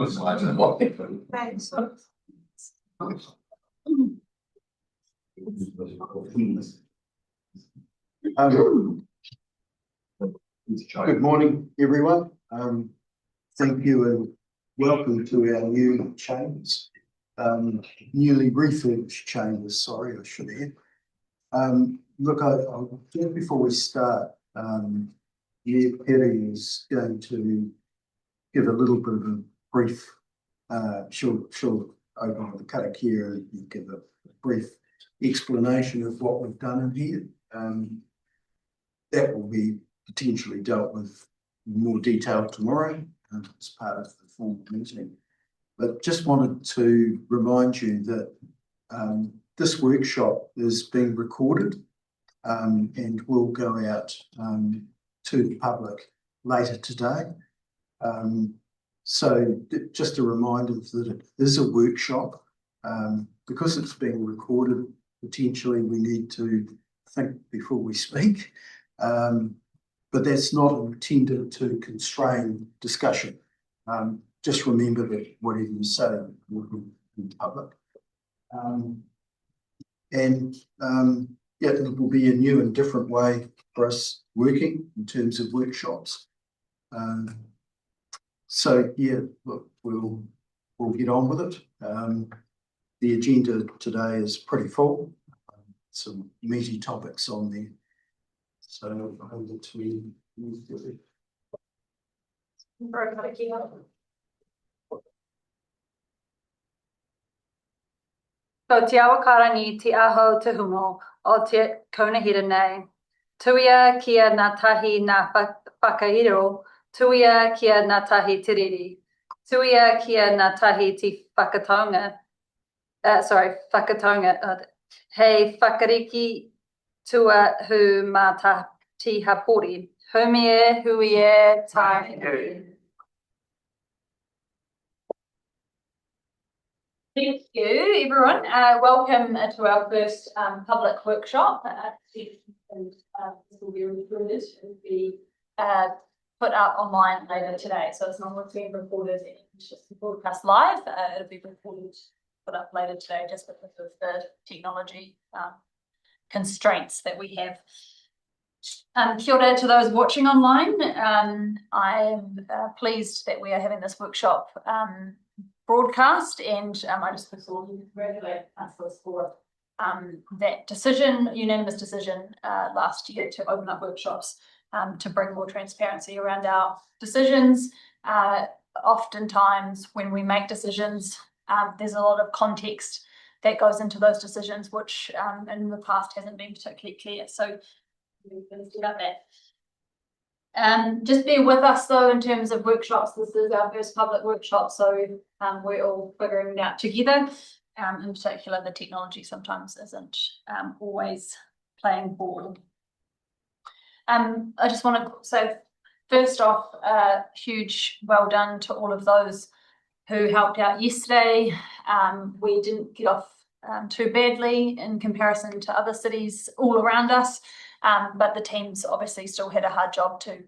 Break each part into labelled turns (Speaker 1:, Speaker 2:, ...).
Speaker 1: Thanks.
Speaker 2: Good morning, everyone. Thank you and welcome to our new chambers, newly refurbished chambers. Sorry, I should add. Look, I think before we start, Perry is going to give a little bit of a brief. She'll open the karakia and give a brief explanation of what we've done in here. That will be potentially dealt with in more detail tomorrow as part of the formal meeting. But just wanted to remind you that this workshop is being recorded and will go out to the public later today. So just a reminder that it is a workshop. Because it's being recorded, potentially we need to think before we speak. But that's not intended to constrain discussion. Just remember that whatever you say will be in public. Yeah, it will be a new and different way for us working in terms of workshops. So yeah, look, we'll get on with it. The agenda today is pretty full. Some meaty topics on there. So over to you.
Speaker 1: Ko te awa karangi te aho te humo o te konahira nei. Tuia kia ngā tahi ngā whakairo, tuia kia ngā tahi te riri. Tuia kia ngā tahi te whakatonga. Whakatonga. Hei whakariki tua hu mā ti hapori. Humie huie tahi. Thank you, everyone. Welcome to our first public workshop. This will be recorded and be put out online later today. So it's not being recorded and just broadcast live. It'll be recorded, put up later today, just because of the technology constraints that we have. Kia ora to those watching online. I'm pleased that we are having this workshop broadcast, and I just want to congratulate us for that decision, unanimous decision last year to open up workshops to bring more transparency around our decisions. Oftentimes when we make decisions, there's a lot of context that goes into those decisions, which in the past hasn't been particularly clear. So we're going to about that. Just bear with us though in terms of workshops. This is our first public workshop, so we're all figuring it out together. In particular, the technology sometimes isn't always playing ball. I just want to say, first off, a huge well done to all of those who helped out yesterday. We didn't get off too badly in comparison to other cities all around us, but the teams obviously still had a hard job to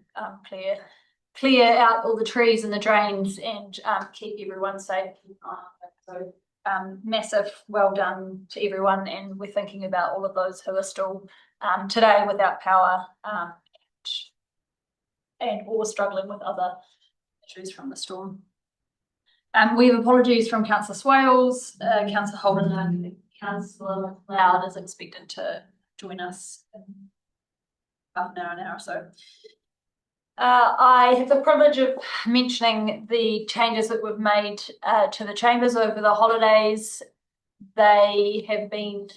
Speaker 1: clear out all the trees and the drains and keep everyone safe. So massive well done to everyone, and we're thinking about all of those who are still today without power and or struggling with other issues from the storm. We have apologies from Councillor Swales, Councillor Holden, and Councillor Loud is expected to join us in half an hour or so. I have the privilege of mentioning the changes that we've made to the chambers over the holidays. They have been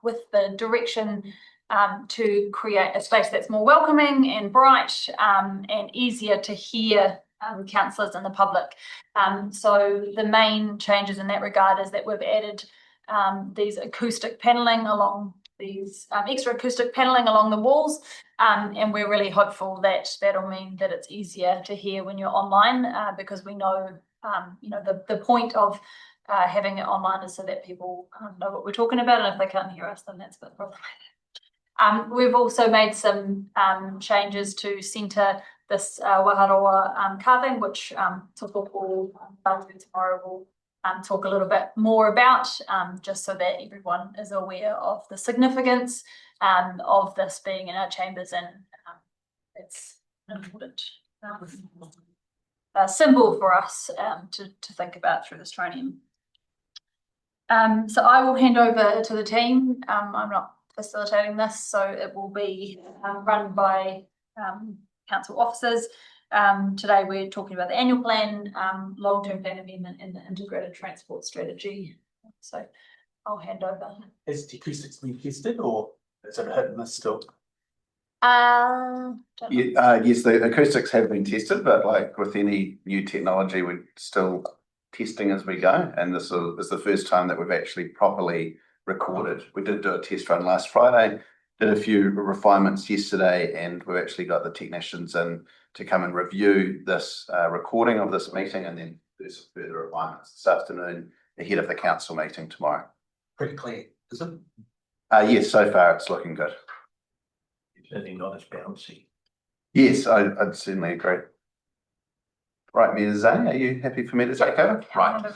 Speaker 1: with the direction to create a space that's more welcoming and bright and easier to hear councillors and the public. So the main changes in that regard is that we've added these acoustic panelling along these extra acoustic panelling along the walls, and we're really hopeful that that'll mean that it's easier to hear when you're online, because we know the point of having it online is so that people know what we're talking about, and if they can't hear us, then that's the problem. We've also made some changes to centre this Waharoa carving, which Tupoko tomorrow will talk a little bit more about, just so that everyone is aware of the significance of this being in our chambers, and it's an important symbol for us to think about through this training. So I will hand over to the team. I'm not facilitating this, so it will be run by council officers. Today we're talking about the annual plan, long-term plan amendment, and the integrated transport strategy. So I'll hand over.
Speaker 3: Has the acoustics been tested, or is it a hit and miss still?
Speaker 4: Yes, the acoustics have been tested, but like with any new technology, we're still testing as we go. And this is the first time that we've actually properly recorded. We did do a test run last Friday, did a few refinements yesterday, and we've actually got the technicians in to come and review this recording of this meeting, and then do some further refinements this afternoon ahead of the council meeting tomorrow.
Speaker 3: Pretty clear, is it?
Speaker 4: Yes, so far it's looking good.
Speaker 3: It's certainly not as bouncy.
Speaker 4: Yes, I'd certainly agree. Right, Ms. Zane, are you happy for me to take over? Right.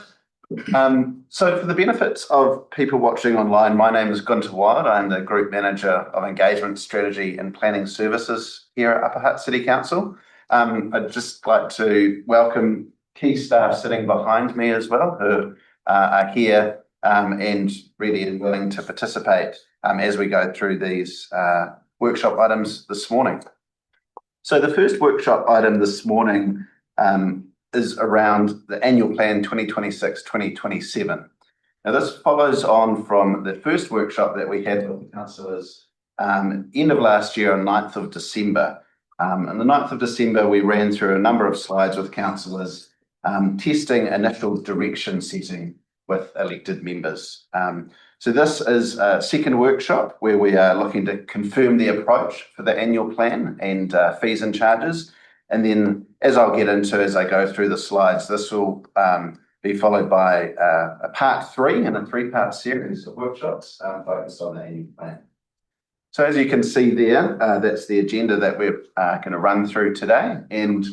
Speaker 4: So for the benefits of people watching online, my name is Gunter Wild. I'm the Group Manager of Engagement Strategy and Planning Services here at Upper Hutt City Council. I'd just like to welcome key staff sitting behind me as well, who are here and ready and willing to participate as we go through these workshop items this morning. So the first workshop item this morning is around the annual plan 2026-2027. Now this follows on from the first workshop that we had with the councillors end of last year on 9th of December. On the 9th of December, we ran through a number of slides with councillors testing initial direction setting with elected members. So this is a second workshop where we are looking to confirm the approach for the annual plan and fees and charges. And then, as I'll get into as I go through the slides, this will be followed by a part 3 in a 3-part series of workshops focused on the annual plan. So as you can see there, that's the agenda that we're going to run through today. And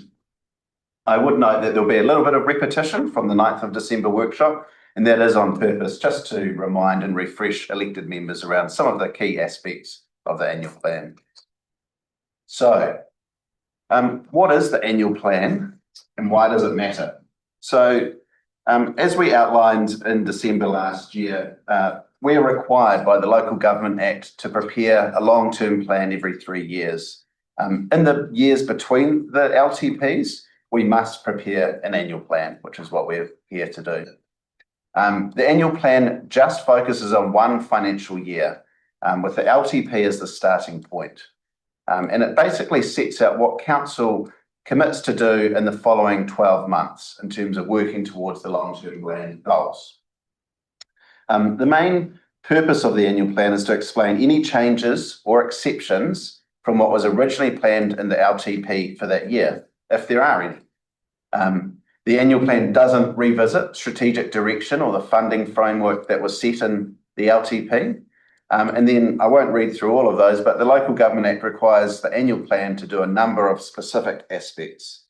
Speaker 4: I would note that there'll be a little bit of repetition from the 9th of December workshop, and that is on purpose, just to remind and refresh elected members around some of the key aspects of the annual plan. So, what is the annual plan and why does it matter? So, as we outlined in December last year, we are required by the Local Government Act to prepare a long-term plan every 3 years. In the years between the LTPs, we must prepare an annual plan, which is what we're here to do. The annual plan just focuses on one financial year, with the LTP as the starting point. And it basically sets out what council commits to do in the following 12 months in terms of working towards the long-term plan goals. The main purpose of the annual plan is to explain any changes or exceptions from what was originally planned in the LTP for that year, if there are any. The annual plan doesn't revisit strategic direction or the funding framework that was set in the LTP. And then I won't read through all of those, but the Local Government Act requires the annual plan to do a number of specific aspects.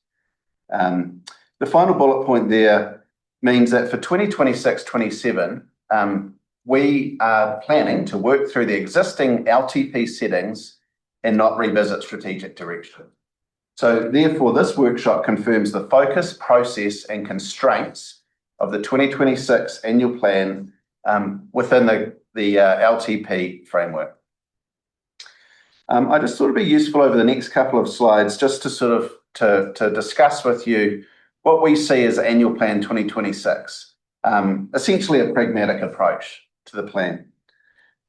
Speaker 4: The final bullet point there means that for 2026-27, we are planning to work through the existing LTP settings and not revisit strategic direction. So therefore, this workshop confirms the focus, process and constraints of the 2026 annual plan within the LTP framework. I just thought it'd be useful over the next couple of slides just to sort of to discuss with you what we see as Annual Plan 2026, essentially a pragmatic approach to the plan.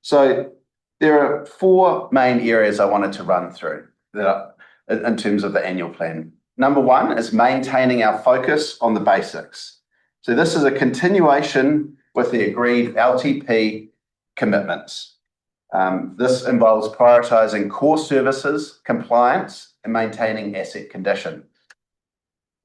Speaker 4: So there are 4 main areas I wanted to run through that in terms of the annual plan. Number 1 is maintaining our focus on the basics. So this is a continuation with the agreed LTP commitments. This involves prioritising core services, compliance, and maintaining asset condition.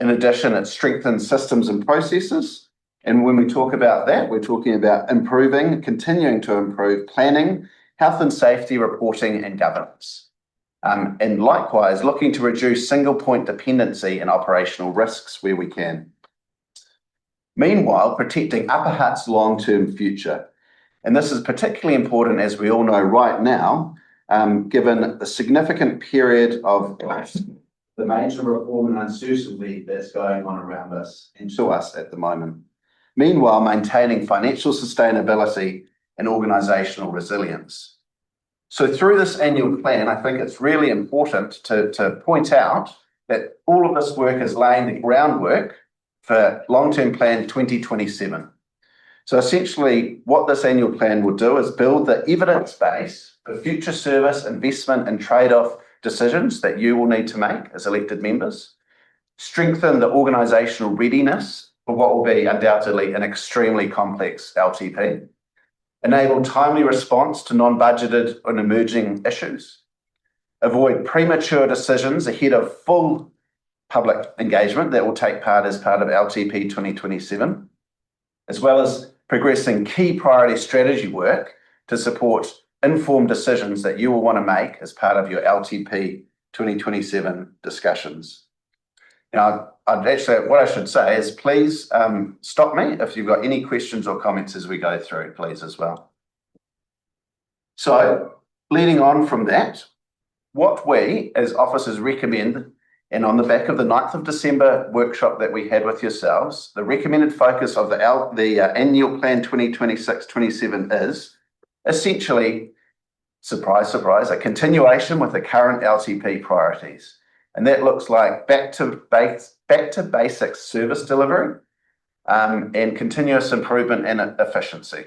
Speaker 4: In addition, it strengthens systems and processes. And when we talk about that, we're talking about continuing to improve planning, health and safety reporting, and governance. And likewise, looking to reduce single point dependency and operational risks where we can. Meanwhile, protecting Upper Hutt's long-term future. And this is particularly important, as we all know right now, given the significant period of the major reform and uncertainty that's going on around us and to us at the moment. Meanwhile, maintaining financial sustainability and organisational resilience. So through this annual plan, I think it's really important to point out that all of this work is laying the groundwork for long-term plan 2027. So essentially what this annual plan will do is build the evidence base for future service, investment and trade-off decisions that you will need to make as elected members, strengthen the organisational readiness for what will be undoubtedly an extremely complex LTP, enable timely response to non-budgeted and emerging issues, avoid premature decisions ahead of full public engagement that will take part as part of LTP 2027, as well as progressing key priority strategy work to support informed decisions that you will want to make as part of your LTP 2027 discussions. Now, what I should say is please stop me if you've got any questions or comments as we go through, please, as well. So, leading on from that, what we as officers recommend, and on the back of the 9th of December workshop that we had with yourselves, the recommended focus of the annual plan 2026-27 is essentially, surprise, surprise, a continuation with the current LTP priorities. And that looks like back to basic service delivery and continuous improvement and efficiency.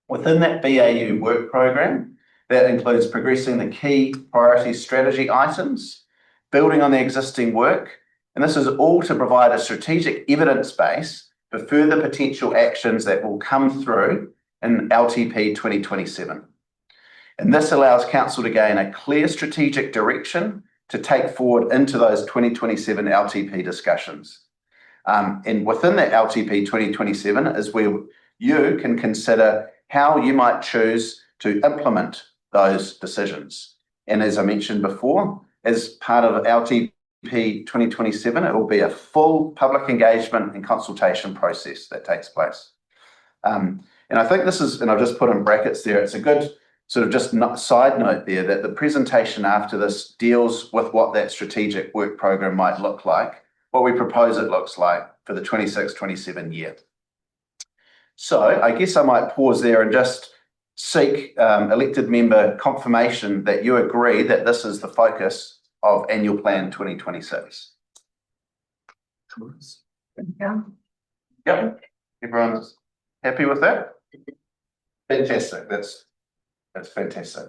Speaker 4: Within that BAU work program, that includes progressing the key priority strategy items, building on the existing work, and this is all to provide a strategic evidence base for further potential actions that will come through in LTP 2027. And this allows Council to gain a clear strategic direction to take forward into those 2027 LTP discussions. And within that LTP 2027 is where you can consider how you might choose to implement those decisions. And as I mentioned before, as part of LTP 2027, it will be a full public engagement and consultation process that takes place. And I think this is, and I've just put in brackets there, it's a good sort of just side note there that the presentation after this deals with what that strategic work program might look like, what we propose it looks like for the 26-27 year. So I guess I might pause there and just seek elected member confirmation that you agree that this is the focus of annual plan 2026. Yep, everyone's happy with that? Fantastic, that's fantastic.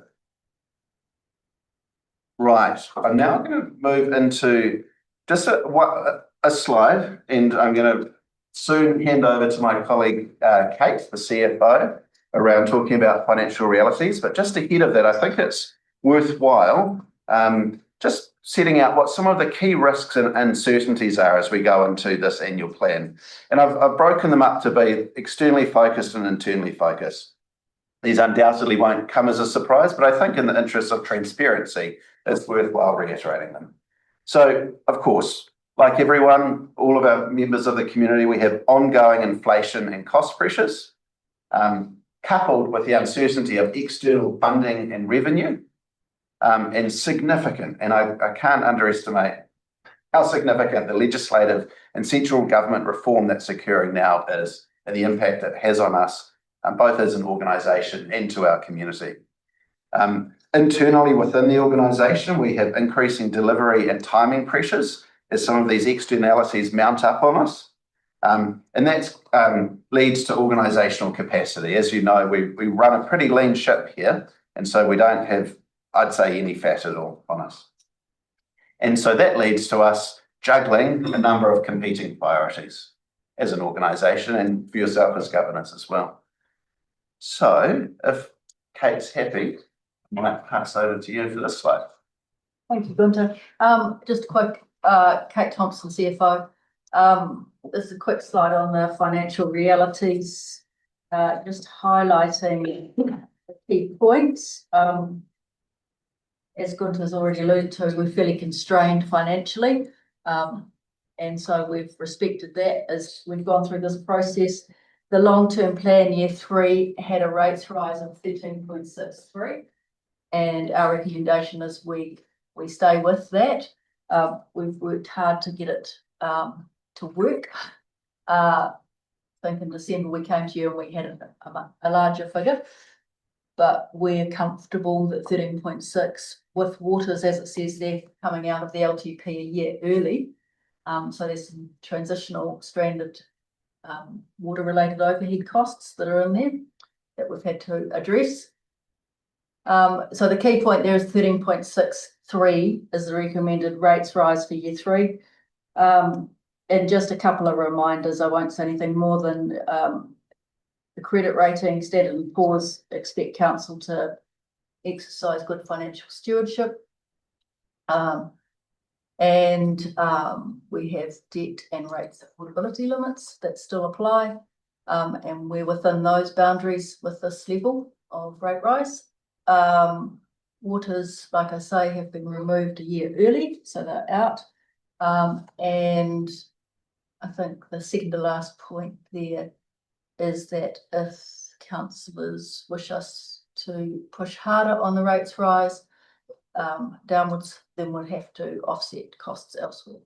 Speaker 4: Right, I'm now going to move into just a slide, and I'm going to soon hand over to my colleague Kate, the CFO, around talking about financial realities. But just ahead of that, I think it's worthwhile just setting out what some of the key risks and uncertainties are as we go into this annual plan. And I've broken them up to be externally focused and internally focused. These undoubtedly won't come as a surprise, but I think in the interest of transparency, it's worthwhile reiterating them. So, of course, like everyone, all of our members of the community, we have ongoing inflation and cost pressures, coupled with the uncertainty of external funding and revenue, and significant, and I can't underestimate how significant the legislative and central government reform that's occurring now is, and the impact it has on us, both as an organisation and to our community. Internally within the organisation, we have increasing delivery and timing pressures as some of these externalities mount up on us. And that leads to organisational capacity. As you know, we run a pretty lean ship here, and so we don't have, I'd say, any fat at all on us. And so that leads to us juggling a number of competing priorities as an organisation and for yourself as governors as well. So if Kate's happy, I might pass over to you for this slide.
Speaker 5: Thank you, Gunter. Just a quick, Kate Thompson, CFO. This is a quick slide on the financial realities, just highlighting the key points. as Gunther's already alluded to, we're fairly constrained financially. And so we've respected that as we've gone through this process. The long-term plan year 3 had a rates rise of 13.63. And our recommendation is we stay with that. We've worked hard to get it to work. I think in December we came to you and we had a larger figure, but we're comfortable that 13.6 with waters, as it says there, coming out of the LTP a year early. So there's some transitional stranded water related overhead costs that are in there that we've had to address. So the key point there is 13.63 is the recommended rates rise for year 3. And just a couple of reminders, I won't say anything more than the credit rating, Standard & Poor's expect council to exercise good financial stewardship. And we have debt and rates affordability limits that still apply. And we're within those boundaries with this level of rate rise. Waters, like I say, have been removed a year early, so they're out. And I think the second to last point there is that if councillors wish us to push harder on the rates rise downwards, then we'll have to offset costs elsewhere.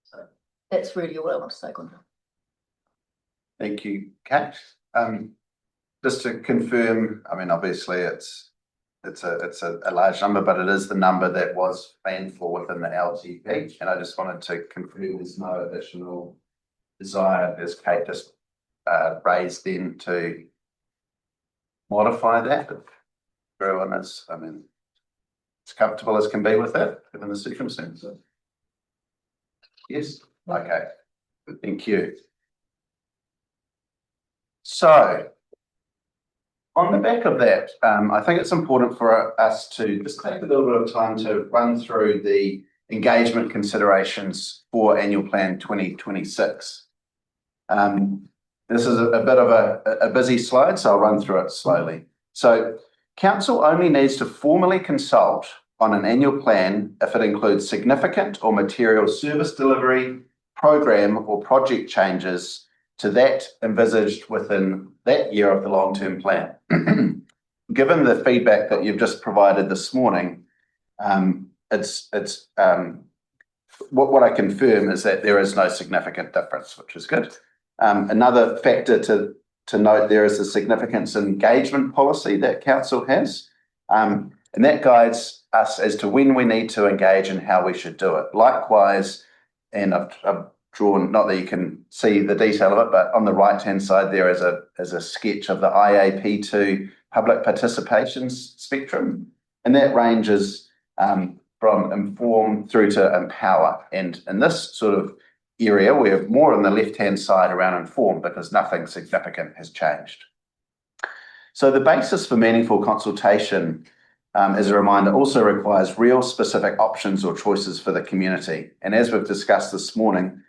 Speaker 5: So that's really all I want to say, Gunther.
Speaker 4: Thank you, Kate. Just to confirm, I mean, obviously it's a large number, but it is the number that was planned for within the LTP. And I just wanted to confirm there's no additional desire, as Kate just raised then, to modify that. If everyone is, I mean, as comfortable as can be with that, given the circumstances. Yes, okay, thank you. So, on the back of that, I think it's important for us to just take a little bit of time to run through the engagement considerations for Annual Plan 2026. This is a bit of a busy slide, so I'll run through it slowly. So, Council only needs to formally consult on an annual plan if it includes significant or material service delivery, program or project changes to that envisaged within that year of the long-term plan. Given the feedback that you've just provided this morning, what I confirm is that there is no significant difference, which is good. Another factor to note there is the significance engagement policy that Council has, and that guides us as to when we need to engage and how we should do it. Likewise, and I've drawn, not that you can see the detail of it, but on the right-hand side there is a sketch of the IAP2 public participation spectrum, and that ranges from inform through to empower. And in this sort of area, we're more on the left-hand side around inform because nothing significant has changed. So the basis for meaningful consultation, as a reminder, also requires real specific options or choices for the community. And as we've discussed this morning,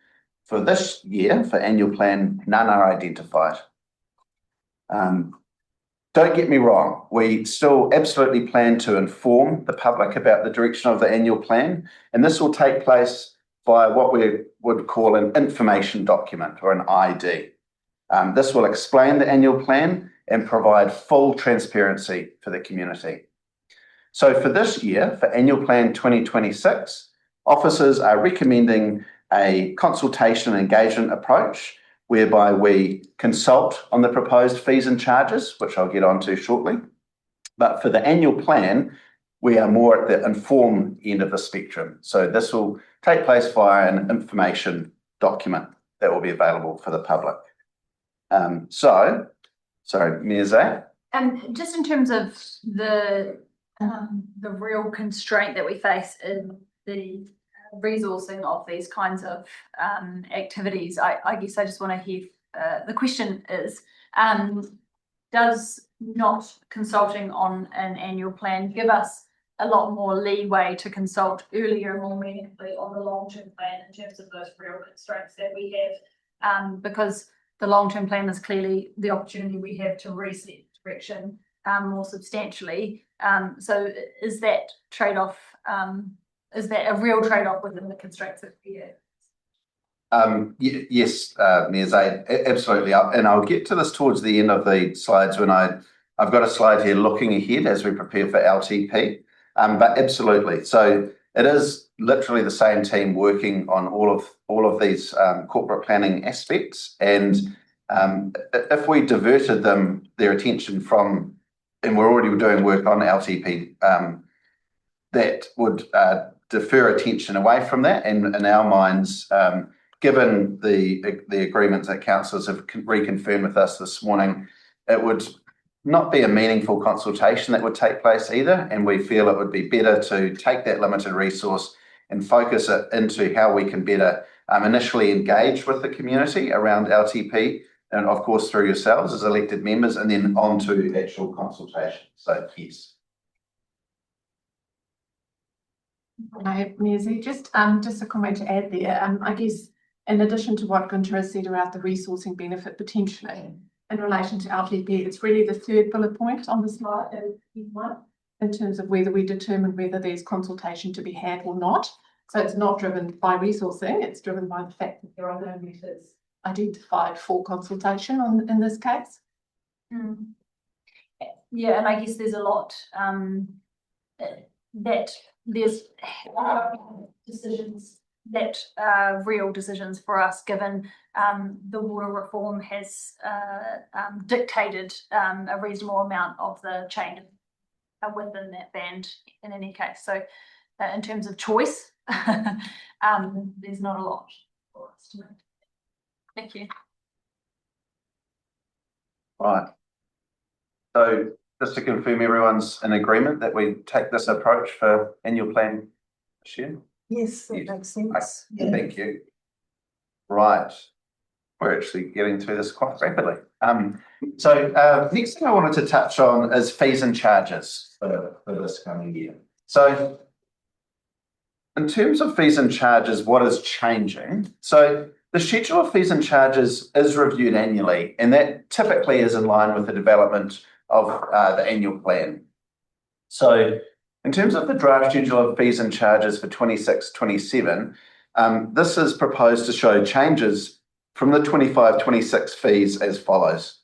Speaker 4: for this year, for Annual Plan, none are identified. Don't get me wrong, we still absolutely plan to inform the public about the direction of the Annual Plan, and this will take place via what we would call an information document or an ID. This will explain the Annual Plan and provide full transparency for the community. So for this year, for Annual Plan 2026, officers are recommending a consultation and engagement approach whereby we consult on the proposed fees and charges, which I'll get onto shortly. But for the Annual Plan, we are more at the inform end of the spectrum. So this will take place via an information document that will be available for the public. Sorry, Mirzay?
Speaker 1: Just in terms of the real constraint that we face in the resourcing of these kinds of activities, I guess I just want to hear, the question is, does not consulting on an annual plan give us a lot more leeway to consult earlier and more meaningfully on the long-term plan in terms of those real constraints that we have? Because the long-term plan is clearly the opportunity we have to reset direction more substantially. So is that trade-off, is that a real trade-off within the constraints that we have?
Speaker 4: Yes, Mayor Zaid, absolutely. And I'll get to this towards the end of the slides when I've got a slide here looking ahead as we prepare for LTP. But absolutely. So it is literally the same team working on all of these corporate planning aspects. And if we diverted their attention from, and we're already doing work on LTP, that would defer attention away from that. And in our minds, given the agreements that councillors have reconfirmed with us this morning, it would not be a meaningful consultation that would take place either. And we feel it would be better to take that limited resource and focus it into how we can better initially engage with the community around LTP, and of course through yourselves as elected members, and then on to actual consultation. So yes.
Speaker 6: Hi, Maisie. Just a comment to add there. I guess in addition to what Gunter has said about the resourcing benefit potentially in relation to LTP, it's really the third bullet point on the slide in terms of whether we determine whether there's consultation to be had or not. So it's not driven by resourcing, it's driven by the fact that there are no methods identified for consultation in this case.
Speaker 1: Yeah, and I guess there's a lot that there's decisions that are real decisions for us, given the water reform has dictated a reasonable amount of the change within that band in any case. So in terms of choice, there's not a lot for us to make. Thank you.
Speaker 4: Right. So just to confirm, everyone's in agreement that we take this approach for annual plan this year?
Speaker 6: Yes, that makes sense.
Speaker 4: Yeah. Thank you. Right. We're actually getting through this quite rapidly. So next thing I wanted to touch on is fees and charges for this coming year. So in terms of fees and charges, what is changing? So the schedule of fees and charges is reviewed annually, and that typically is in line with the development of the annual plan. So in terms of the draft schedule of fees and charges for 26-27, this is proposed to show changes from the 25-26 fees as follows.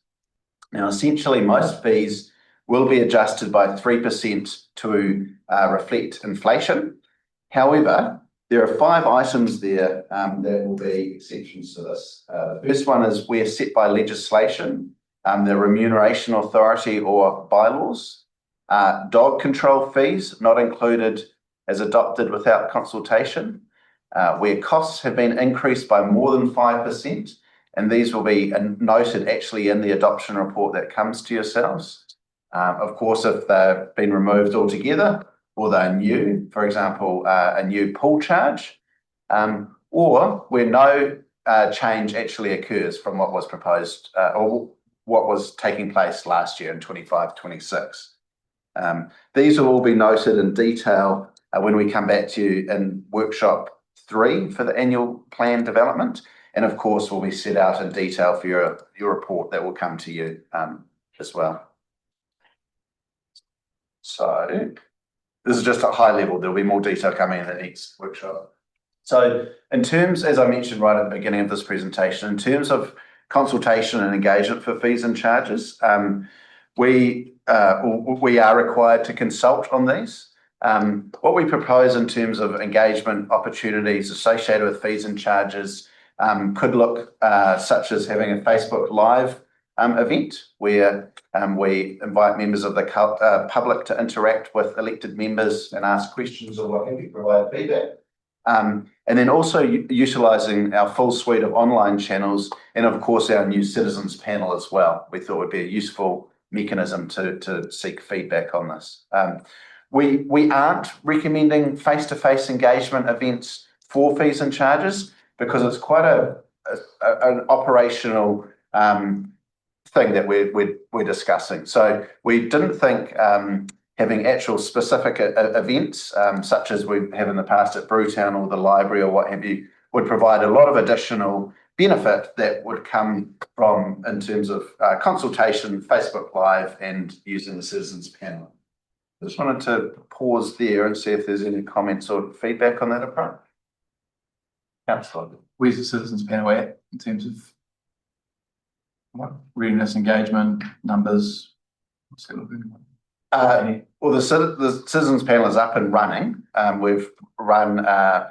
Speaker 4: Now, essentially, most fees will be adjusted by 3% to reflect inflation. However, there are 5 items there that will be exceptions to this. The first one is where set by legislation, the remuneration authority or bylaws. Dog control fees not included as adopted without consultation, where costs have been increased by more than 5%, and these will be noted actually in the adoption report that comes to yourselves. Of course, if they've been removed altogether or they're new, for example, a new pool charge, or where no change actually occurs from what was proposed or what was taking place last year in 25-26. These will all be noted in detail when we come back to you in workshop 3 for the annual plan development, and of course will be set out in detail for your report that will come to you as well. So this is just at high level. There'll be more detail coming in the next workshop. So in terms, as I mentioned right at the beginning of this presentation, in terms of consultation and engagement for fees and charges, we are required to consult on these. What we propose in terms of engagement opportunities associated with fees and charges could look such as having a Facebook Live event where we invite members of the public to interact with elected members and ask questions or what have you, provide feedback. And then also utilising our full suite of online channels and of course our new citizens panel as well. We thought would be a useful mechanism to seek feedback on this. We aren't recommending face-to-face engagement events for fees and charges because it's quite an operational thing that we're discussing. So we didn't think having actual specific events such as we have in the past at Brewtown or the library or what have you would provide a lot of additional benefit that would come from in terms of consultation, Facebook Live, and using the citizens panel. I just wanted to pause there and see if there's any comments or feedback on that approach. Councillor.
Speaker 3: Where's the citizens panel at in terms of what readiness, engagement, numbers? What's that looking like?
Speaker 4: Well, the citizens panel is up and running. We've run a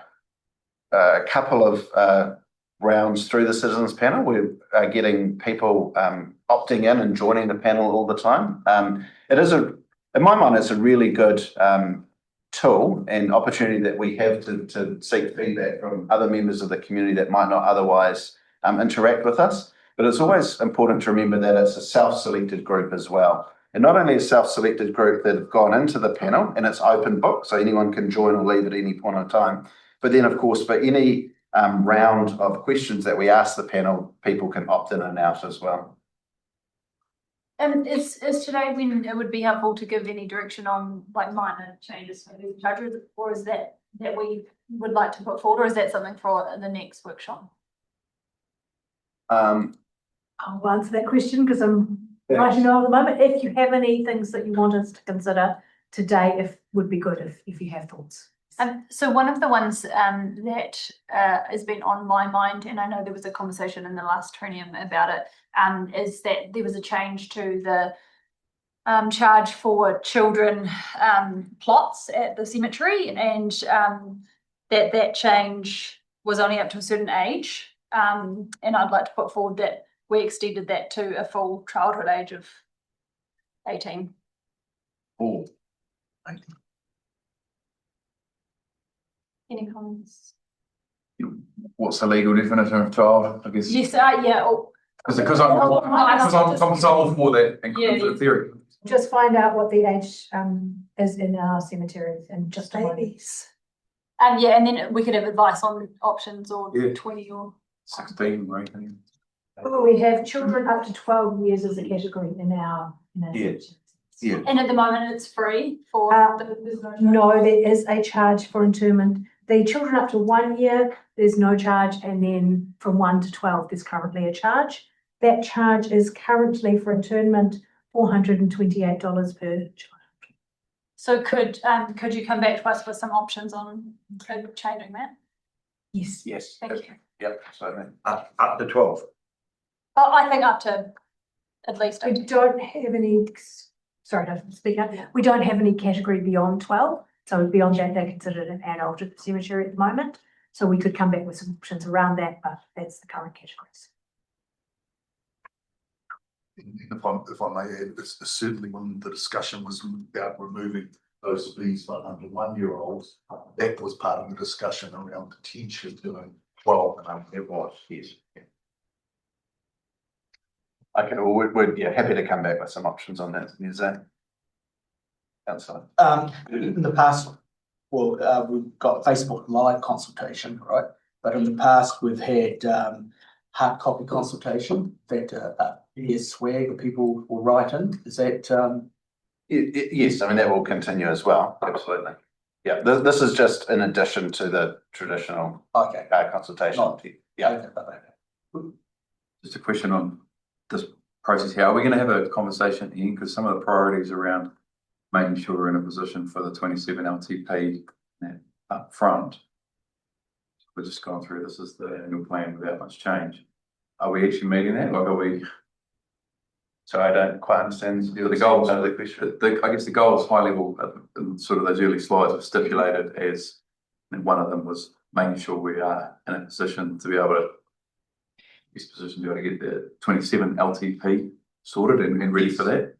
Speaker 4: couple of rounds through the citizens panel. We're getting people opting in and joining the panel all the time. It is in my mind, it's a really good tool and opportunity that we have to seek feedback from other members of the community that might not otherwise interact with us. But it's always important to remember that it's a self-selected group as well. And not only a self-selected group that have gone into the panel, and it's open book, so anyone can join or leave at any point in time. But then, of course, for any round of questions that we ask the panel, people can opt in and out as well.
Speaker 1: And is today when it would be helpful to give any direction on like minor changes for the judges, or is that we would like to put forward, or is that something for the next workshop?
Speaker 7: I'll answer that question because I'm writing on at the moment. If you have any things that you want us to consider today, if would be good if you have thoughts.
Speaker 1: So one of the ones that has been on my mind, and I know there was a conversation in the last trinium about it, is that there was a change to the charge for children plots at the cemetery, and that change was only up to a certain age. And I'd like to put forward that we extended that to a full childhood age of 18.
Speaker 3: Oh,
Speaker 1: Any comments?
Speaker 3: what's the legal definition of child? I guess.
Speaker 1: Yes, yeah.
Speaker 3: Because I'm sold for that in theory.
Speaker 7: Just find out what the age is in our cemeteries and just
Speaker 1: Babies. Yeah, and then we could have advice on options or 20 or
Speaker 3: 16 or 18.
Speaker 7: We have children up to 12 years as a category in our cemeteries.
Speaker 4: Yeah.
Speaker 1: And at the moment it's free for
Speaker 7: No, there is a charge for interment. The children up to 1 year, there's no charge, and then from 1 to 12, there's currently a charge. That charge is currently for internment $428 per child.
Speaker 1: So could you come back to us with some options on changing that?
Speaker 7: Yes.
Speaker 4: Yes.
Speaker 1: Thank you.
Speaker 4: Yep. So
Speaker 8: Up to 12.
Speaker 1: Oh, I think up to at least
Speaker 7: We
Speaker 1: 18.
Speaker 7: don't have any, sorry to speak up, we don't have any category beyond 12. So beyond that, they're considered an adult at the cemetery at the moment. So we could come back with some options around that, but that's the current categories.
Speaker 8: If I may add, it's certainly when the discussion was about removing those fees for under 1 year olds, that was part of the discussion around potentially doing 12 and under.
Speaker 4: it was, yes. Okay, well, we're happy to come back with some options on that, Museum. Councillor.
Speaker 3: In the past, well, we've got Facebook Live consultation, right? But in the past, we've had hard copy consultation that swag people will write in. Is that
Speaker 4: Yes, I mean, that will continue as well, absolutely. Yeah, this is just in addition to the traditional
Speaker 3: okay?
Speaker 4: consultation. Yeah.
Speaker 9: Just a question on this process here. Are we going to have a conversation, Ian? Because some of the priorities around making sure we're in a position for the 27 LTP up front. We're just going through this as the annual plan without much change. Are we actually meeting that? Like, are we?
Speaker 4: So I don't quite understand
Speaker 9: The goals of the question. I guess the goals, high level, sort of those early slides, have stipulated as, and one of them was making sure we are in a position to be able to. Position to be able to get the 27 LTP sorted and ready for that.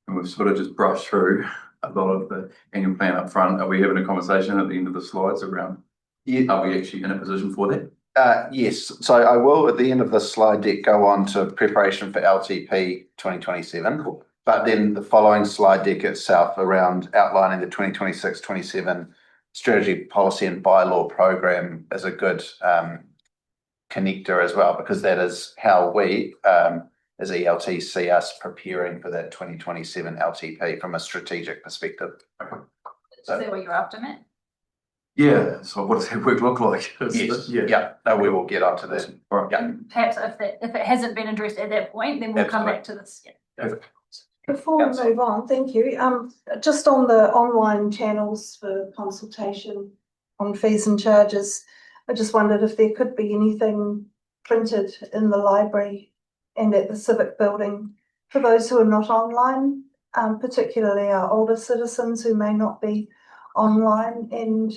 Speaker 9: And we've sort of just brushed through a lot of the annual plan up front. Are we having a conversation at the end of the slides around, are we actually in a position for that?
Speaker 4: Yes, so I will at the end of the slide deck go on to preparation for LTP 2027, but then the following slide deck itself around outlining the 2026-27 strategy, policy and bylaw program is a good connector as well, because that is how we as ELT see us preparing for that 2027 LTP from a strategic perspective.
Speaker 1: Is that what you're after, Matt?
Speaker 9: Yeah, so what does that work look like?
Speaker 4: Yes,
Speaker 9: Yeah.
Speaker 4: yeah, no, we will get onto that.
Speaker 9: Right.
Speaker 4: Yeah.
Speaker 1: Perhaps if it hasn't been addressed at that point, then we'll come back to this. Yeah.
Speaker 10: Before we
Speaker 4: Councillor.
Speaker 10: move on, thank you. Just on the online channels for consultation on fees and charges, I just wondered if there could be anything printed in the library and at the civic building for those who are not online, particularly our older citizens who may not be online. And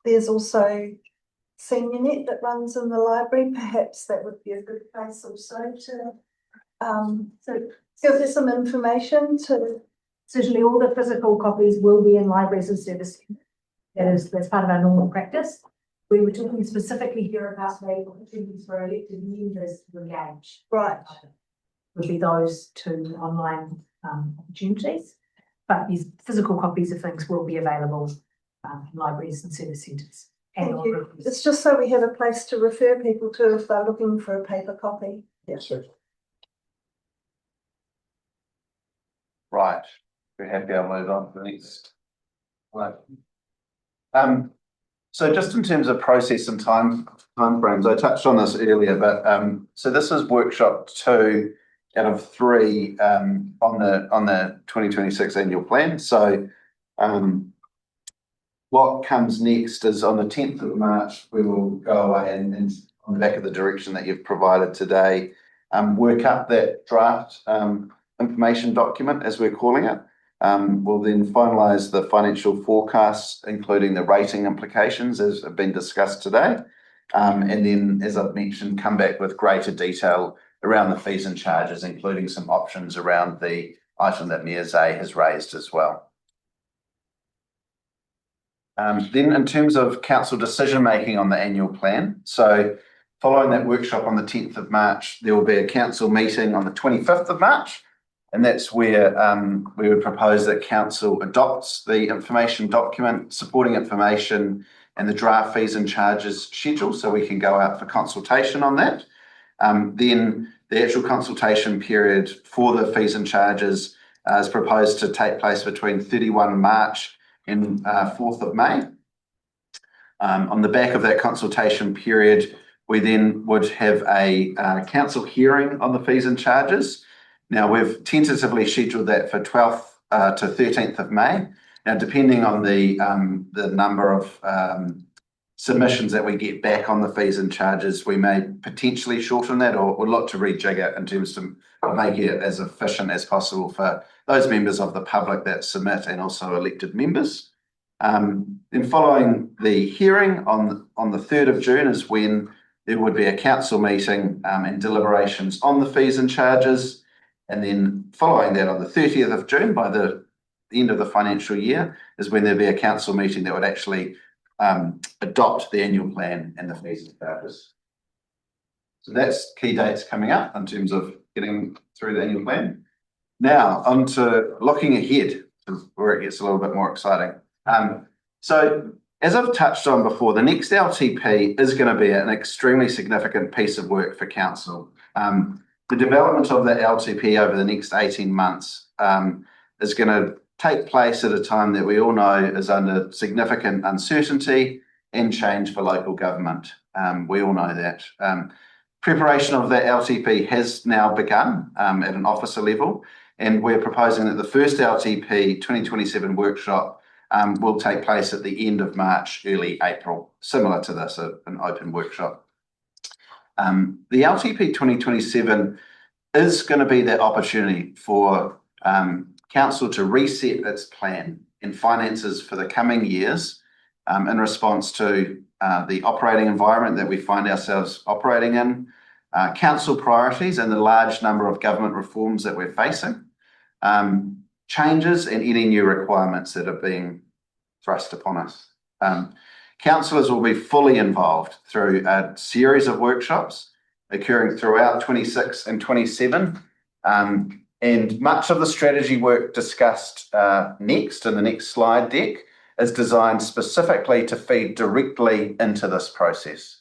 Speaker 10: there's also SeniorNet that runs in the library. Perhaps that would be a good place also to give us some information to.
Speaker 7: Certainly all the physical copies will be in libraries and service. That's part of our normal practice. We were talking specifically here about the opportunities for elected members to engage.
Speaker 10: Right.
Speaker 7: Would be those two online opportunities. But these physical copies of things will be available in libraries and service centres.
Speaker 10: Thank you. It's just so we have a place to refer people to if they're looking for a paper copy.
Speaker 2: Yes, sir.
Speaker 4: Right, we're happy. I'll move on to the next. Right. So just in terms of process and timeframes, I touched on this earlier, but so this is workshop 2 out of 3 on the 2026 annual plan. So what comes next is on the 10th of March, we will go away and on the back of the direction that you've provided today, work up that draft information document, as we're calling it. We'll then finalise the financial forecasts, including the rating implications, as have been discussed today. And then, as I've mentioned, come back with greater detail around the fees and charges, including some options around the item that Mayor Zay has raised as well. Then in terms of council decision making on the annual plan, so following that workshop on the 10th of March, there will be a council meeting on the 25th of March, and that's where we would propose that council adopts the information document, supporting information, and the draft fees and charges schedule, so we can go out for consultation on that. Then the actual consultation period for the fees and charges is proposed to take place between 31 March and 4th of May. On the back of that consultation period, we then would have a council hearing on the fees and charges. Now, we've tentatively scheduled that for 12th to 13th of May. Now, depending on the number of submissions that we get back on the fees and charges, we may potentially shorten that or look to rejig it in terms of making it as efficient as possible for those members of the public that submit and also elected members. Then following the hearing on the 3rd of June is when there would be a council meeting and deliberations on the fees and charges. And then following that on the 30th of June, by the end of the financial year, is when there'd be a council meeting that would actually adopt the annual plan and the fees and charges. So that's key dates coming up in terms of getting through the annual plan. Now, on to looking ahead, where it gets a little bit more exciting. So as I've touched on before, the next LTP is going to be an extremely significant piece of work for council. The development of the LTP over the next 18 months is going to take place at a time that we all know is under significant uncertainty and change for local government. We all know that. Preparation of that LTP has now begun at an officer level, and we're proposing that the first LTP 2027 workshop will take place at the end of March, early April, similar to this, an open workshop. The LTP 2027 is going to be that opportunity for council to reset its plan and finances for the coming years in response to the operating environment that we find ourselves operating in, council priorities and the large number of government reforms that we're facing, changes and any new requirements that are being thrust upon us. Councillors will be fully involved through a series of workshops occurring throughout 26 and 27. And much of the strategy work discussed next in the next slide deck is designed specifically to feed directly into this process.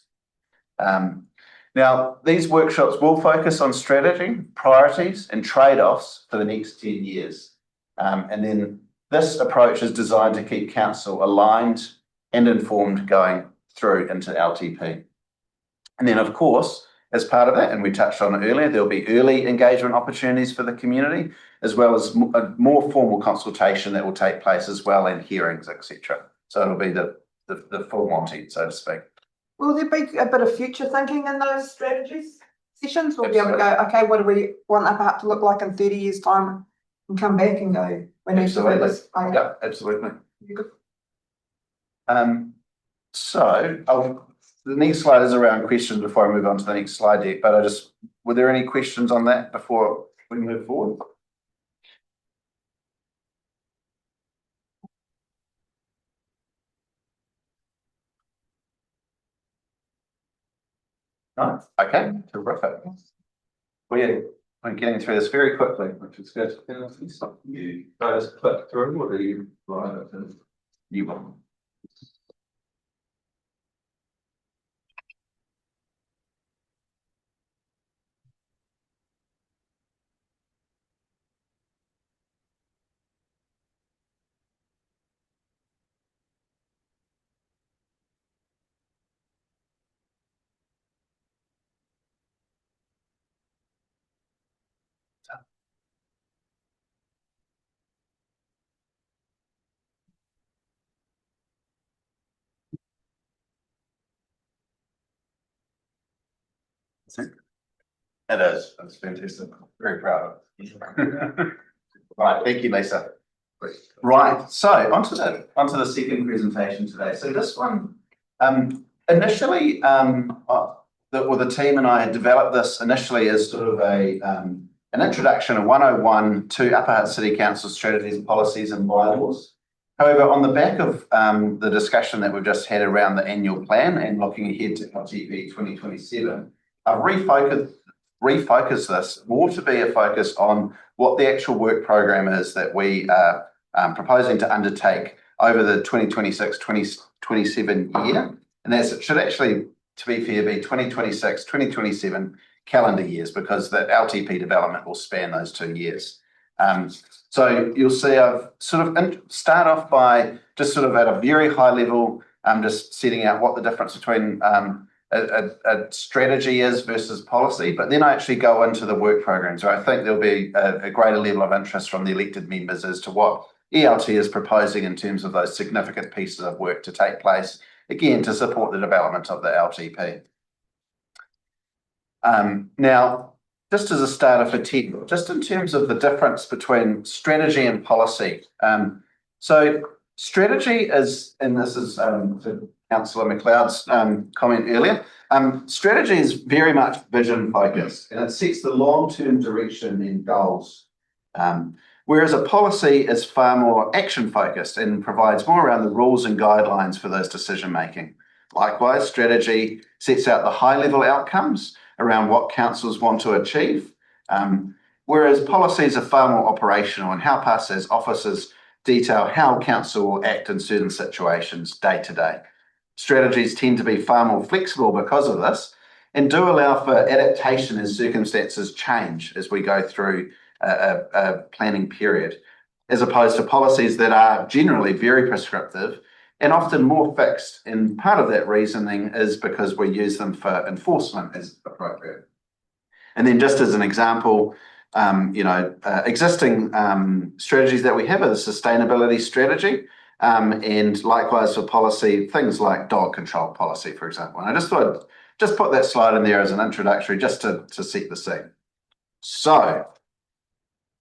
Speaker 4: Now, these workshops will focus on strategy, priorities, and trade-offs for the next 10 years. And then this approach is designed to keep council aligned and informed going through into LTP. And then, of course, as part of that, and we touched on it earlier, there'll be early engagement opportunities for the community, as well as a more formal consultation that will take place as well, and hearings, etc. So it'll be the full Monty, so to speak.
Speaker 10: Will there be a bit of future thinking in those strategies sessions? We'll be able to go, okay, what do we want Upper Hutt to look like in 30 years' time, and come back and go, we need to do this. Okay.
Speaker 4: Yeah, absolutely.
Speaker 10: Good.
Speaker 4: So the next slide is around questions before I move on to the next slide deck, but were there any questions on that before we move forward? No? Okay, terrific. We're getting through this very quickly, which is good.
Speaker 9: You guys click through, or do you write it in?
Speaker 4: You will. It is. That's fantastic. Very proud of it. Right, thank you, Lisa. Right, so onto the second presentation today. So this one, initially, the team and I had developed this initially as sort of an introduction, a 101 to Upper Hutt City Council strategies, policies, and bylaws. However, on the back of the discussion that we've just had around the annual plan and looking ahead to LTP 2027, I've refocused this more to be a focus on what the actual work program is that we are proposing to undertake over the 2026-2027 year. And that should actually, to be fair, be 2026-2027 calendar years, because the LTP development will span those 2 years. So you'll see I've sort of start off by just sort of at a very high level, just setting out what the difference between a strategy is versus policy, but then I actually go into the work programs. So I think there'll be a greater level of interest from the elected members as to what ELT is proposing in terms of those significant pieces of work to take place, again, to support the development of the LTP. Now, just as a starter for Ted, just in terms of the difference between strategy and policy. So strategy is, and this is to Councillor McLeod's comment earlier, strategy is very much vision focused, and it sets the long-term direction and goals. Whereas a policy is far more action focused and provides more around the rules and guidelines for those decision making. Likewise, strategy sets out the high level outcomes around what councils want to achieve, whereas policies are far more operational and help us as officers detail how council will act in certain situations day to day. Strategies tend to be far more flexible because of this, and do allow for adaptation as circumstances change as we go through a planning period, as opposed to policies that are generally very prescriptive and often more fixed. And part of that reasoning is because we use them for enforcement as appropriate. And then just as an example, existing strategies that we have are the sustainability strategy, and likewise for policy, things like dog control policy, for example. And I just thought I'd just put that slide in there as an introductory, just to set the scene. So,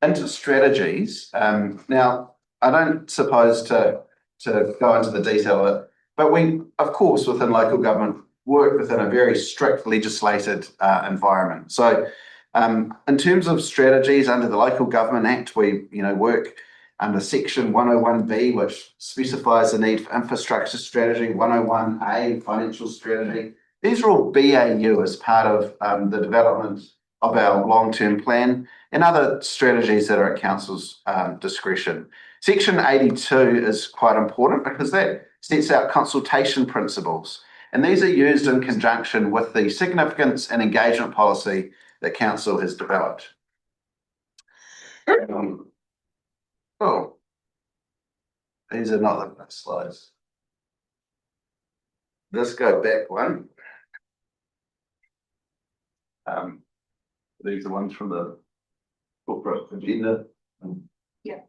Speaker 4: into strategies. Now, I don't suppose to go into the detail of it, but we, of course, within local government, work within a very strict legislated environment. So, in terms of strategies under the Local Government Act, we work under Section 101B, which specifies the need for infrastructure strategy, 101A, financial strategy. These are all BAU as part of the development of our long-term plan and other strategies that are at council's discretion. Section 82 is quite important because that sets out consultation principles, and these are used in conjunction with the significance and engagement policy that council has developed. These are not the best slides. let's go back one. These are ones from the corporate agenda.
Speaker 1: Yeah.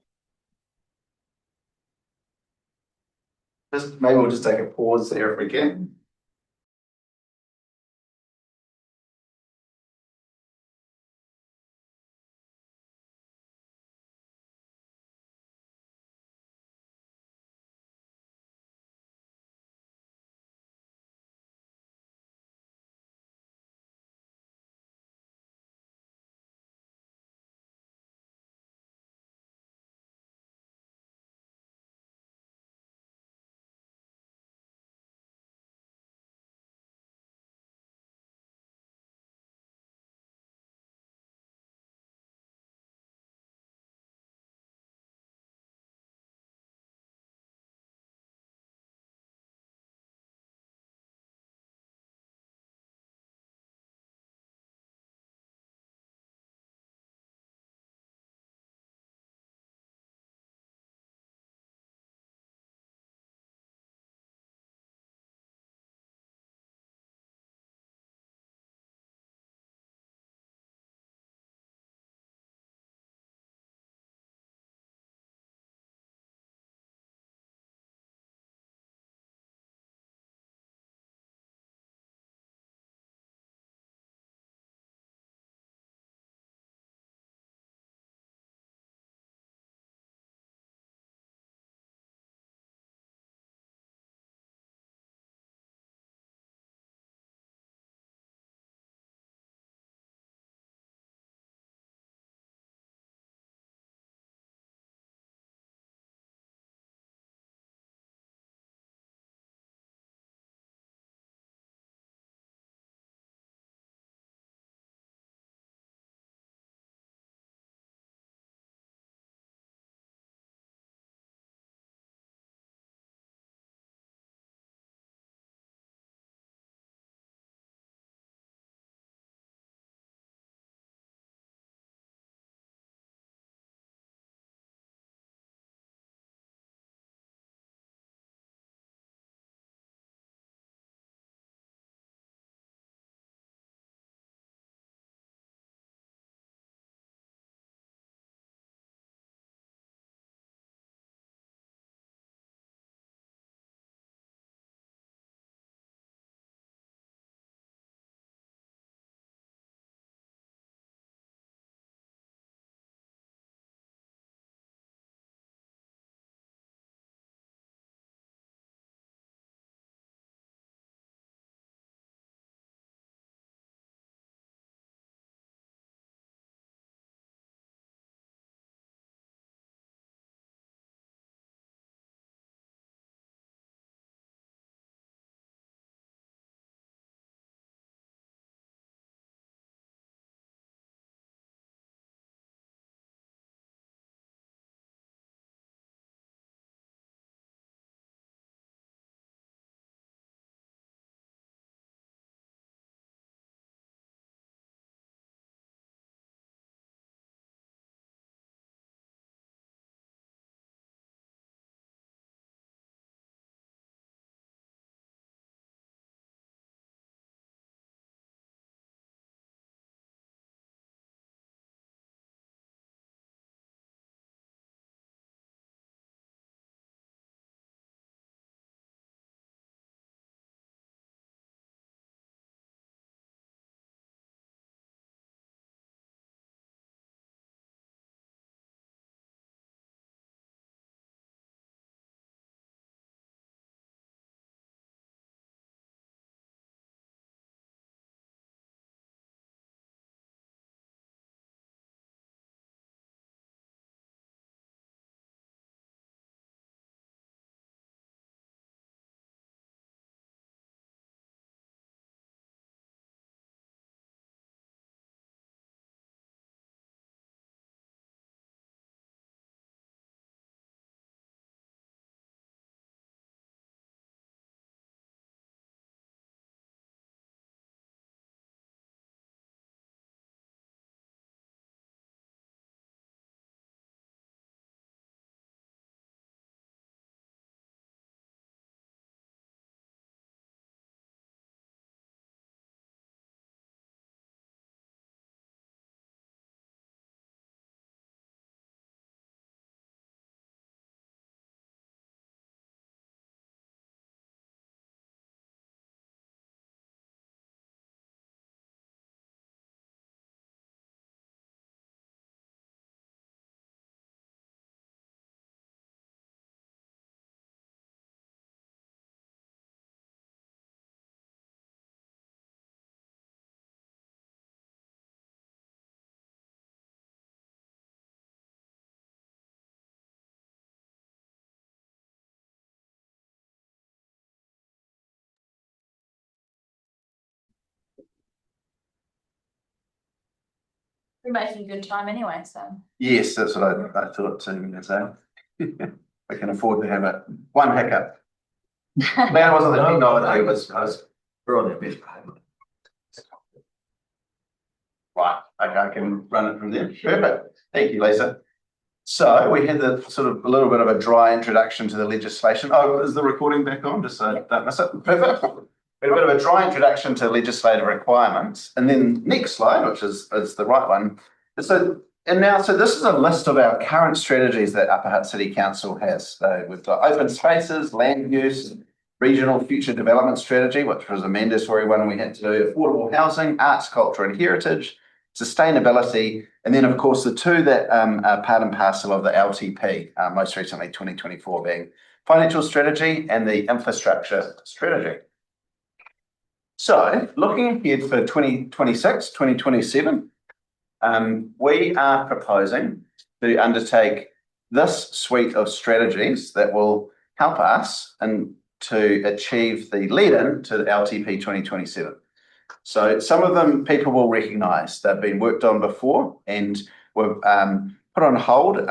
Speaker 4: Just maybe we'll just take a pause there if we can.
Speaker 1: We're making good time anyway, so.
Speaker 4: Yes, that's what I thought too, so. We can afford to have one hiccup. That wasn't the technology,
Speaker 8: We're on their best behaviour.
Speaker 4: right, okay, I can run it from there. Perfect. Thank you, Lisa. So we had the sort of a little bit of a dry introduction to the legislation. Oh, is the recording back on? Just so I don't miss it. Perfect. We had a bit of a dry introduction to legislative requirements. And then next slide, which is the right one. So this is a list of our current strategies that Upper Hutt City Council has. So we've got open spaces, land use, regional future development strategy, which was a mandatory one we had to do, affordable housing, arts, culture and heritage, sustainability, and then of course the two that are part and parcel of the LTP, most recently 2024 being financial strategy and the infrastructure strategy. So looking ahead for 2026, 2027, we are proposing to undertake this suite of strategies that will help us and to achieve the lead-in to the LTP 2027. So some of them people will recognise. They've been worked on before and were put on hold,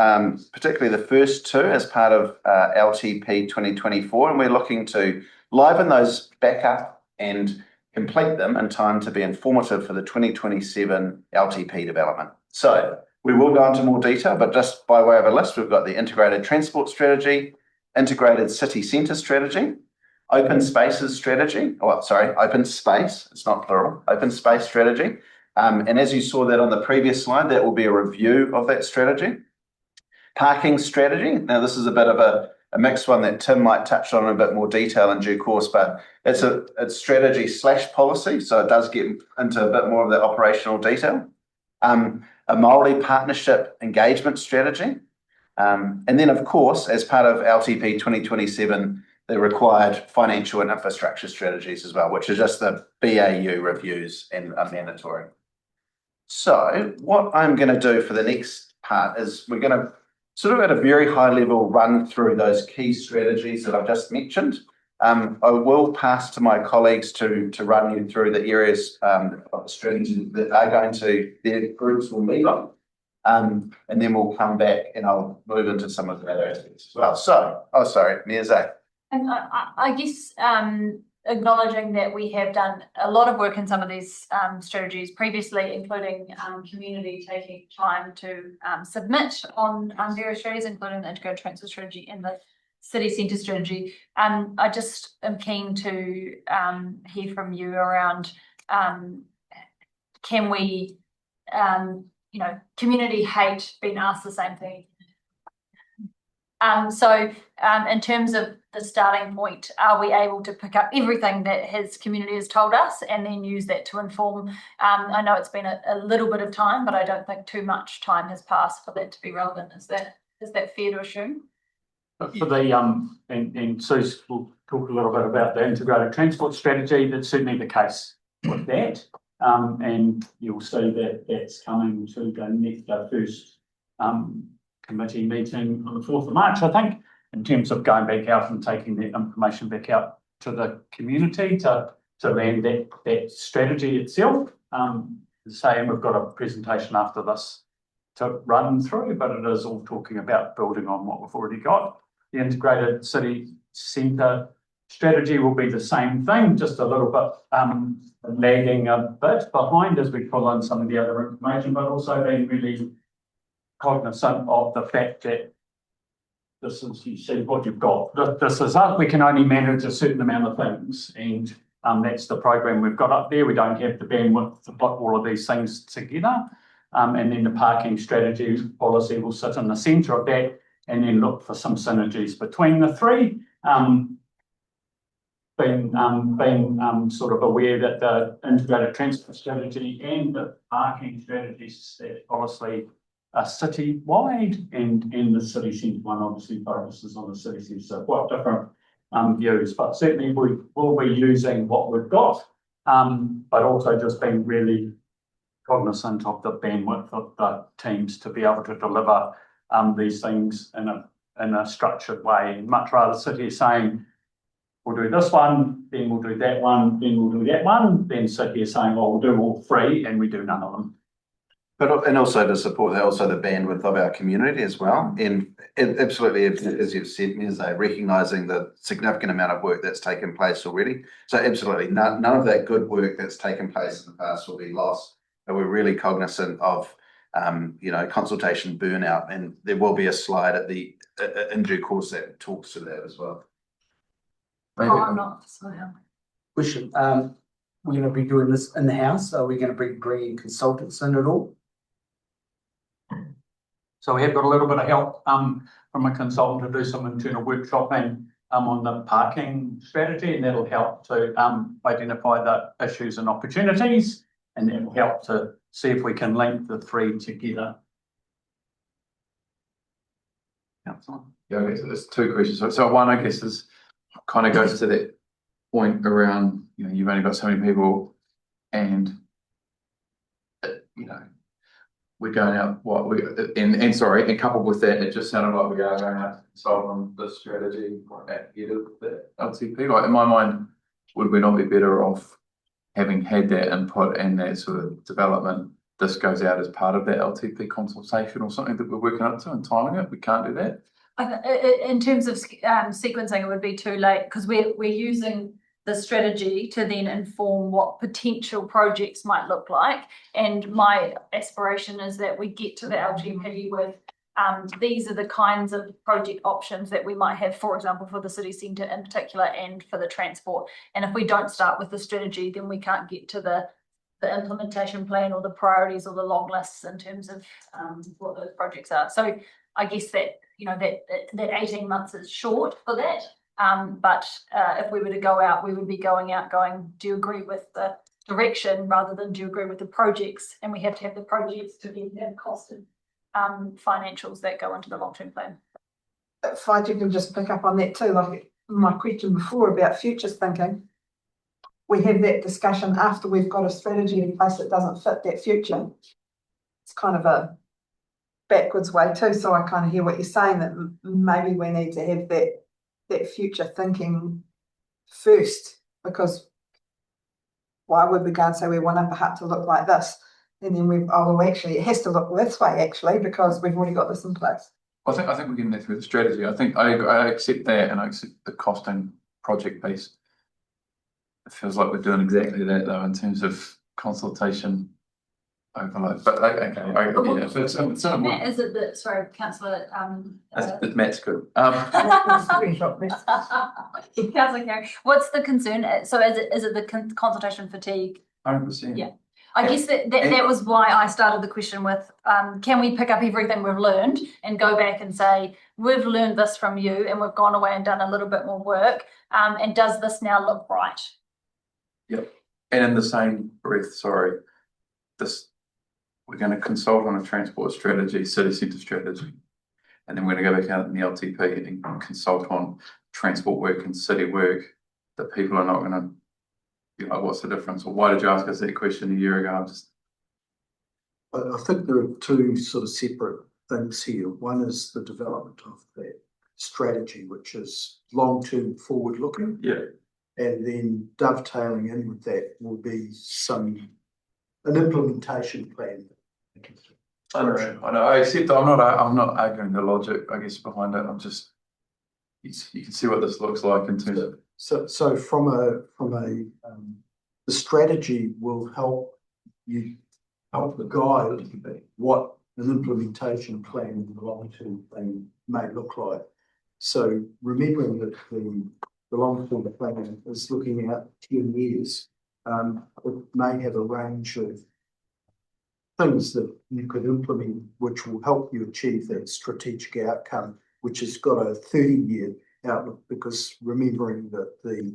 Speaker 4: particularly the first two as part of LTP 2024, and we're looking to liven those back up and complete them in time to be informative for the 2027 LTP development. So we will go into more detail, but just by way of a list, we've got the integrated transport strategy, integrated city centre strategy, open spaces strategy, open space, it's not plural, open space strategy. And as you saw that on the previous slide, that will be a review of that strategy. Parking strategy, now this is a bit of a mixed one that Tim might touch on in a bit more detail in due course, but it's strategy / policy, so it does get into a bit more of the operational detail. A Māori partnership engagement strategy. And then of course, as part of LTP 2027, the required financial and infrastructure strategies as well, which is just the BAU reviews and are mandatory. So what I'm going to do for the next part is we're going to sort of at a very high level run through those key strategies that I've just mentioned. I will pass to my colleagues to run you through the areas of the strategy that are going to, their groups will lead on. And then we'll come back and I'll move into some of the other aspects as well. So, Miaze.
Speaker 1: And I guess acknowledging that we have done a lot of work in some of these strategies previously, including community taking time to submit on various strategies, including the integrated transport strategy and the city centre strategy. I just am keen to hear from you around can we, community hate, been asked the same thing. So in terms of the starting point, are we able to pick up everything that his community has told us and then use that to inform? I know it's been a little bit of time, but I don't think too much time has passed for that to be relevant. Is that fair to assume?
Speaker 11: For the and Suze will talk a little bit about the integrated transport strategy. That's certainly the case with that, and you'll see that that's coming to the first committee meeting on the 4th of March, I think, in terms of going back out and taking that information back out to the community to land that strategy itself. And we've got a presentation after this to run through, but it is all talking about building on what we've already got. The integrated city centre strategy will be the same thing, just a little bit lagging a bit behind as we pull in some of the other information, but also being really cognizant of the fact that this is, you see what you've got. This is us. We can only manage a certain amount of things, and that's the program we've got up there. We don't have the bandwidth to put all of these things together. And then the parking strategy policy will sit in the centre of that, and then look for some synergies between the three. Being sort of aware that the integrated transport strategy and the parking strategies that obviously are city-wide, and the city centre one obviously focuses on the city centre, so quite different views. But certainly we will be using what we've got, but also just being really cognizant of the bandwidth of the teams to be able to deliver these things in a structured way. And much rather sit here saying, we'll do this one, then we'll do that one, then we'll do that one, then sit here saying, well, we'll do all three and we do none of them.
Speaker 4: But and also to support also the bandwidth of our community as well. And absolutely, as you've said, Mirza, recognising the significant amount of work that's taken place already. So absolutely, none of that good work that's taken place in the past will be lost. But we're really cognizant of consultation burnout, and there will be a slide at the in due course that talks to that as well.
Speaker 1: Oh, I'm not, so yeah.
Speaker 3: Question, we're gonna be doing this in the house, are we gonna be bringing consultants in at all?
Speaker 11: So we have got a little bit of help from a consultant to do some internal workshopping on the parking strategy, and that'll help to identify the issues and opportunities, and that will help to see if we can link the three together.
Speaker 9: Yeah, I guess there's two questions. So one, I guess, is kind of goes to that point around, you've only got so many people, and we're going out and sorry, and coupled with that, it just sounded like we are going out to consult on the strategy at the end of the LTP. Like in my mind, would we not be better off having had that input and that sort of development? This goes out as part of that LTP consultation or something that we're working up to and timing it. We can't do that.
Speaker 1: In terms of sequencing, it would be too late because we're using the strategy to then inform what potential projects might look like. And my aspiration is that we get to the LTP with these are the kinds of project options that we might have, for example, for the city centre in particular and for the transport. And if we don't start with the strategy, then we can't get to the implementation plan or the priorities or the long lists in terms of what those projects are. So I guess that, that 18 months is short for that. But if we were to go out, we would be going out going, do you agree with the direction rather than do you agree with the projects? And we have to have the projects to then have costed financials that go into the long-term plan.
Speaker 10: If I can just pick up on that too, like my question before about futures thinking, we have that discussion after we've got a strategy in place that doesn't fit that future. It's kind of a backwards way too. So I kind of hear what you're saying, that maybe we need to have that future thinking first, because why would we go and say we want Upper Hutt to look like this? And then actually it has to look this way actually, because we've already got this in place.
Speaker 9: I think we're getting that through the strategy. I think I accept that, and I accept the cost and project piece. It feels like we're doing exactly that though in terms of consultation overload. But
Speaker 1: Matt, is it that, sorry, Councillor
Speaker 9: Matt's good.
Speaker 1: Councillor Carey, what's the concern? So is it the consultation fatigue?
Speaker 9: 100%.
Speaker 1: Yeah. I guess that was why I started the question with, can we pick up everything we've learned and go back and say, we've learned this from you and we've gone away and done a little bit more work, and does this now look right?
Speaker 9: Yep. And in the same breath, we're going to consult on a transport strategy, city centre strategy, and then we're going to go back out in the LTP and consult on transport work and city work. That people are not going to be like, what's the difference? Or why did you ask us that question a year ago?
Speaker 2: I think there are two sort of separate things here. One is the development of that strategy, which is long-term forward-looking.
Speaker 9: Yeah.
Speaker 2: And then dovetailing in with that will be an implementation plan.
Speaker 9: I know. Except I'm not arguing the logic, I guess, behind it. I'm just, you can see what this looks like in terms of.
Speaker 2: So from the strategy will help the guide what an implementation plan in the long-term thing may look like. So remembering that the long-term plan is looking out 10 years, it may have a range of things that you could implement which will help you achieve that strategic outcome, which has got a 30-year outlook, because remembering that the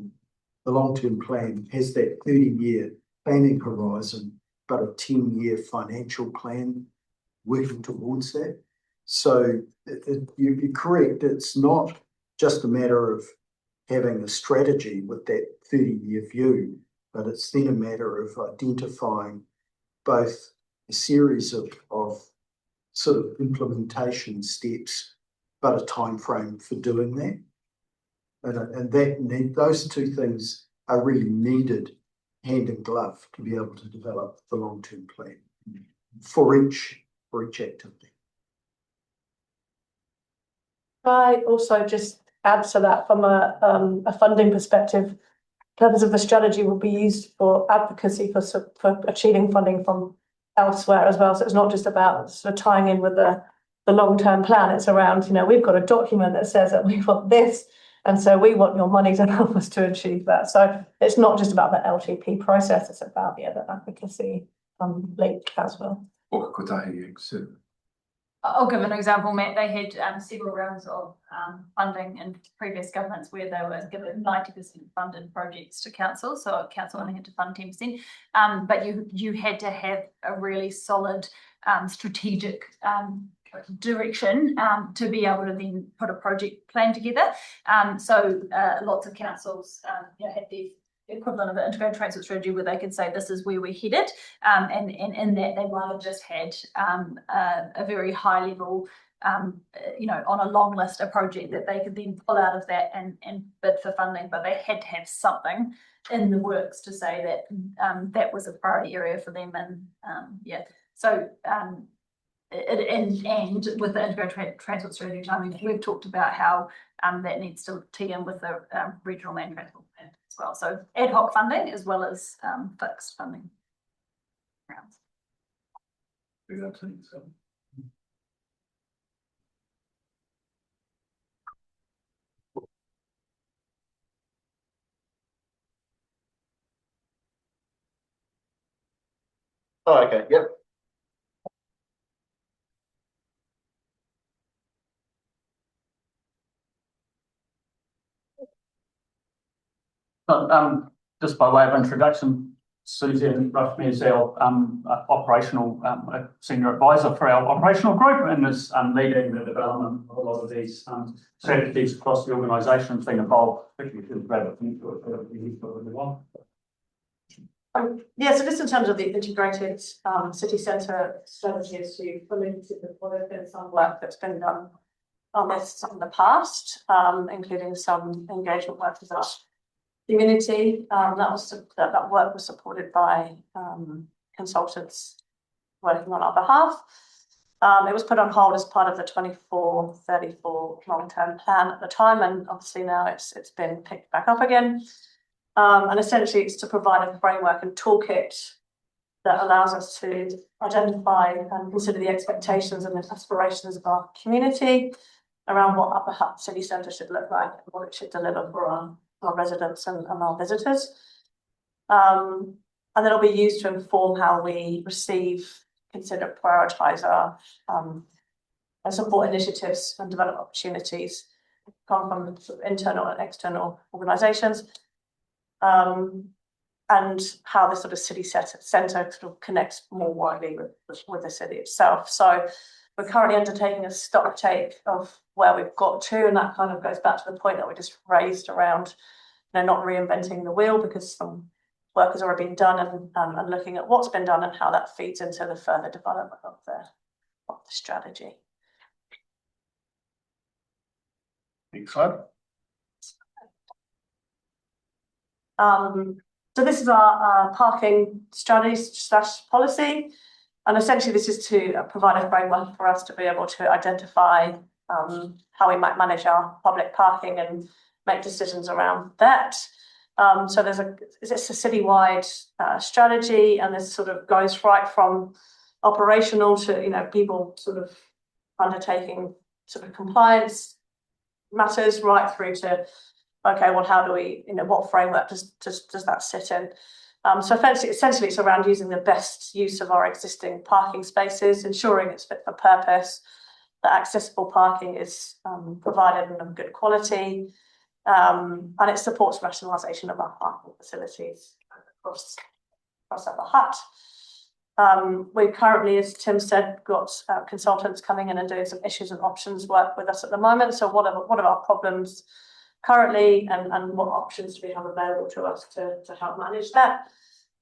Speaker 2: long-term plan has that 30-year planning horizon, but a 10-year financial plan working towards that. So you're correct, it's not just a matter of having a strategy with that 30-year view, but it's then a matter of identifying both a series of sort of implementation steps, but a time frame for doing that. And those two things are really needed hand in glove to be able to develop the long-term plan. for each activity.
Speaker 12: I also just add to that from a funding perspective, purpose of the strategy will be used for advocacy for achieving funding from elsewhere as well. So it's not just about sort of tying in with the long-term plan. It's around, we've got a document that says that we want this, and so we want your money to help us to achieve that. So it's not just about the LTP process, it's about the advocacy link as well.
Speaker 1: I'll give an example, Matt. They had several rounds of funding in previous governments where they were given 90% funded projects to council, so council only had to fund 10%. But you had to have a really solid strategic direction to be able to then put a project plan together. So lots of councils had the equivalent of an integrated transport strategy where they could say this is where we're headed, and in that they might have just had a very high level on a long list, a project that they could then pull out of that and bid for funding, but they had to have something in the works to say that that was a priority area for them. And so and with the integrated transport strategy, we've talked about how that needs to tee in with the regional land transport plan as well. So ad hoc funding as well as fixed funding rounds.
Speaker 4: Oh, okay, yep.
Speaker 11: Just by way of introduction, Suzanne Rushme is our operational senior advisor for our operational group, and is leading the development of a lot of these strategies across the organisation. Has been involved, particularly through the graduate
Speaker 12: So just in terms of the integrated city centre strategy, as you alluded to before, there's been some work that's been done on this in the past, including some engagement work with our community. That work was supported by consultants working on our behalf. It was put on hold as part of the 24-34 long-term plan at the time, and obviously now it's been picked back up again. And essentially it's to provide a framework and toolkit that allows us to identify and consider the expectations and the aspirations of our community around what Upper Hutt city centre should look like and what it should deliver for our residents and our visitors. And then it'll be used to inform how we receive, consider, prioritise our and support initiatives and develop opportunities come from sort of internal and external organisations. And how the sort of city centre sort of connects more widely with the city itself. So we're currently undertaking a stock take of where we've got to, and that kind of goes back to the point that we just raised around, not reinventing the wheel, because some work has already been done, and looking at what's been done and how that feeds into the further development of the strategy.
Speaker 4: Next slide.
Speaker 12: So this is our parking strategy / policy, and essentially this is to provide a framework for us to be able to identify how we might manage our public parking and make decisions around that. So it's a citywide strategy, and this sort of goes right from operational to people sort of undertaking sort of compliance matters, right through to okay, well, how do we, what framework does that sit in? So essentially it's around using the best use of our existing parking spaces, ensuring it's fit for purpose, that accessible parking is provided and of good quality, and it supports rationalisation of our parking facilities across Upper Hutt. We've currently, as Tim said, got consultants coming in and doing some issues and options work with us at the moment. So what are our problems currently, and what options do we have available to us to help manage that?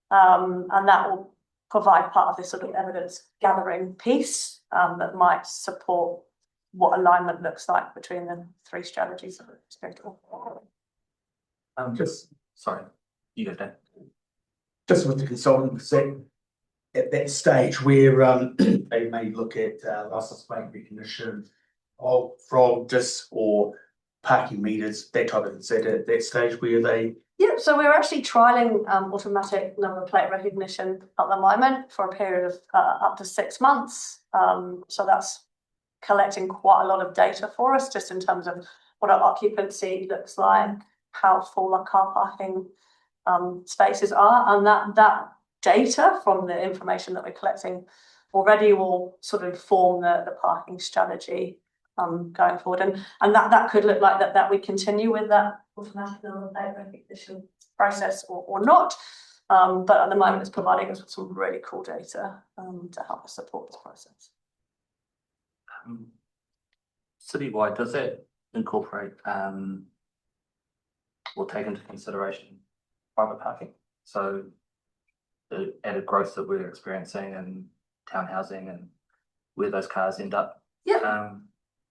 Speaker 12: And that will provide part of this sort of evidence gathering piece that might support what alignment looks like between the three strategies.
Speaker 3: Sorry, you go Dan. Just with the consultant at that stage where they may look at license plate recognition of from disc or parking meters, that type of thing. So at that stage where they
Speaker 12: Yeah, so we're actually trialing automatic number plate recognition at the moment for a period of up to 6 months. So that's collecting quite a lot of data for us, just in terms of what our occupancy looks like, how full our car parking spaces are, and that data from the information that we're collecting already will sort of inform the parking strategy going forward, and that could look like that we continue with that automatic number plate recognition process or not. But at the moment, it's providing us with some really cool data to help us support this process.
Speaker 13: Citywide, does that incorporate or take into consideration private parking? So the added growth that we're experiencing in town housing and where those cars end up.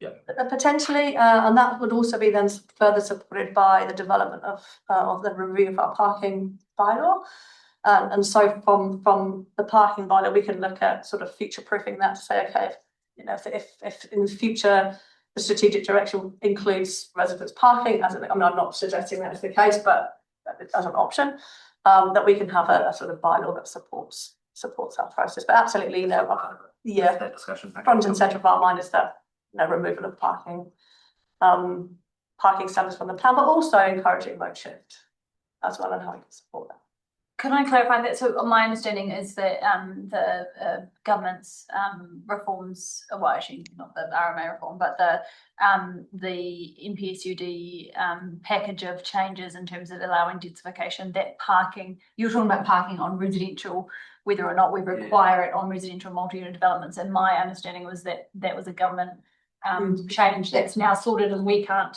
Speaker 12: Yeah. Potentially, and that would also be then further supported by the development of the review of our parking bylaw. And so from the parking bylaw, we can look at sort of future proofing that to say, okay, if in the future the strategic direction includes residents parking, I'm not suggesting that is the case, but as an option, that we can have a sort of bylaw that supports our process. But absolutely,
Speaker 13: That discussion.
Speaker 12: Front and centre of our mind is that removal of parking standards from the plan, but also encouraging mode shift as well, and how we can support that.
Speaker 1: Can I clarify that? So my understanding is that the government's reforms, well, actually not the RMA reform, but the NPSUD package of changes in terms of allowing densification, that parking, you're talking about parking on residential, whether or not we require it on residential multi-unit developments. And my understanding was that that was a government change that's now sorted, and we can't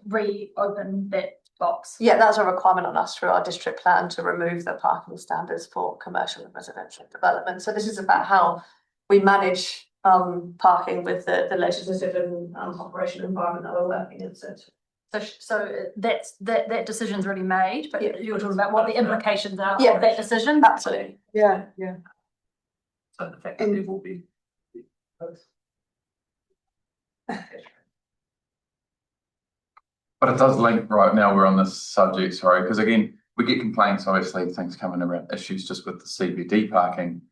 Speaker 1: reopen that box.
Speaker 12: Yeah, that's a requirement on us through our district plan to remove the parking standards for commercial and residential development. So this is about how we manage parking with the legislative and operational environment that we're working in.
Speaker 1: So that decision's already made, but you're talking about what the implications are of that decision.
Speaker 12: Absolutely.
Speaker 10: Yeah.
Speaker 13: So the fact that there will be
Speaker 9: But it does link right now, we're on this subject, sorry, because again, we get complaints, obviously, things coming around issues just with the CBD parking.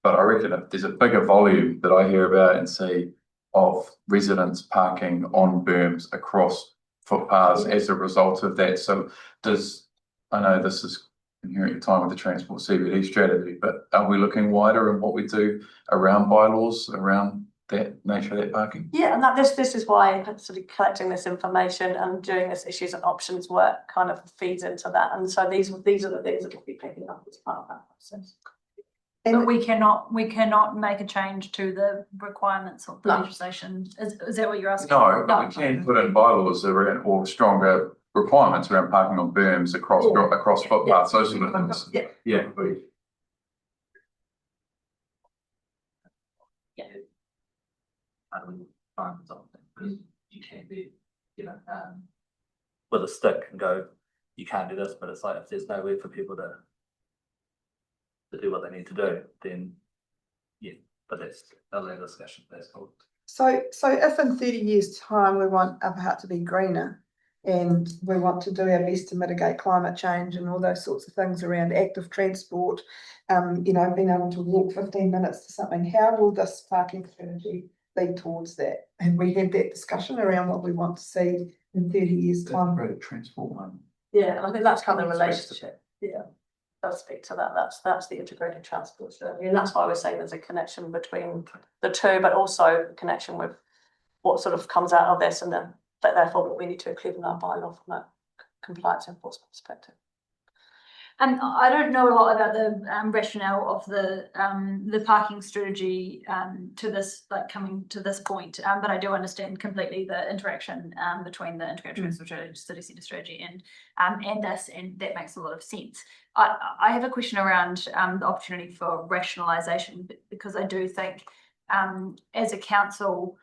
Speaker 9: But I reckon if there's a bigger volume that I hear about and see of residents parking on berms across footpaths as a result of that. So I know this is inherent time with the transport CBD strategy, but are we looking wider in what we do around bylaws, around that nature of that parking?
Speaker 12: Yeah, and this is why sort of collecting this information and doing this issues and options work kind of feeds into that. And so these are the things that we'll be picking up as part of that process.
Speaker 1: But we cannot make a change to the requirements of the legislation. Is that what you're asking?
Speaker 9: No, but we can put in bylaws around, or stronger requirements around parking on berms across footpaths, those sort of things. Yeah.
Speaker 13: Because you can't be, with a stick and go, you can't do this, but it's like if there's no way for people to do what they need to do, then but that's another discussion. That's cool.
Speaker 10: So if in 30 years' time we want Upper Hutt to be greener and we want to do our best to mitigate climate change and all those sorts of things around active transport, being able to walk 15 minutes to something, how will this parking strategy lead towards that? And we had that discussion around what we want to see in 30 years' time.
Speaker 9: Road transport one.
Speaker 12: Yeah, and I think that's kind of the relationship. Yeah, does speak to that. That's the integrated transport strategy, and that's why we're saying there's a connection between the two, but also a connection with what sort of comes out of this, and then therefore what we need to include in our bylaw from a compliance enforcement perspective.
Speaker 1: And I don't know a lot about the rationale of the parking strategy to this, coming to this point, but I do understand completely the interaction between the integrated transport strategy, city centre strategy, and this, and that makes a lot of sense. I have a question around the opportunity for rationalisation, because I do think as a council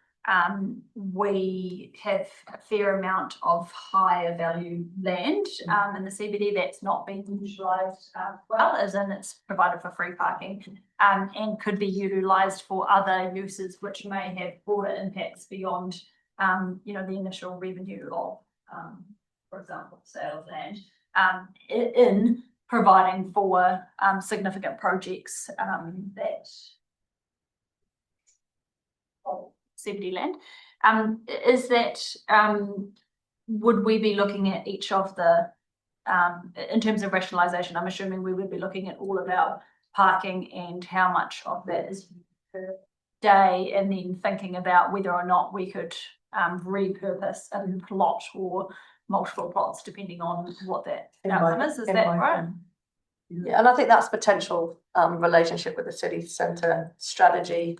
Speaker 1: we have a fair amount of higher value land in the CBD that's not being utilised well, as in it's provided for free parking, and could be utilised for other uses which may have broader impacts beyond the initial revenue of for example, sale of land, in providing for significant projects that CBD land. Is that would we be looking at each of the in terms of rationalisation? I'm assuming we would be looking at all of our parking and how much of that is per day, and then thinking about whether or not we could repurpose a plot or multiple plots depending on what that outcome is. Is that right?
Speaker 12: Yeah, and I think that's potential relationship with the city centre strategy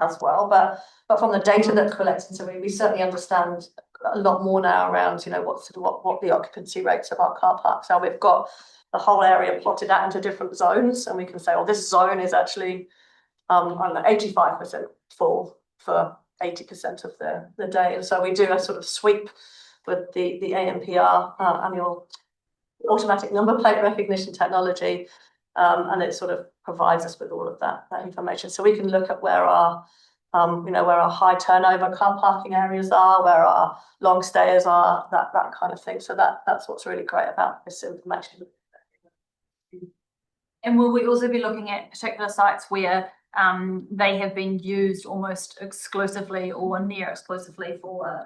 Speaker 12: as well. But from the data that's collected, so we certainly understand a lot more now around, what the occupancy rates of our car parks are. We've got the whole area plotted out into different zones, and we can say, well, this zone is actually 85% full for 80% of the day. And so we do a sort of sweep with the ANPR, annual automatic number plate recognition technology, and it sort of provides us with all of that information. So we can look at where our high turnover car parking areas are, where our long stayers are, that kind of thing. So that's what's really great about this information.
Speaker 1: And will we also be looking at particular sites where they have been used almost exclusively or near exclusively for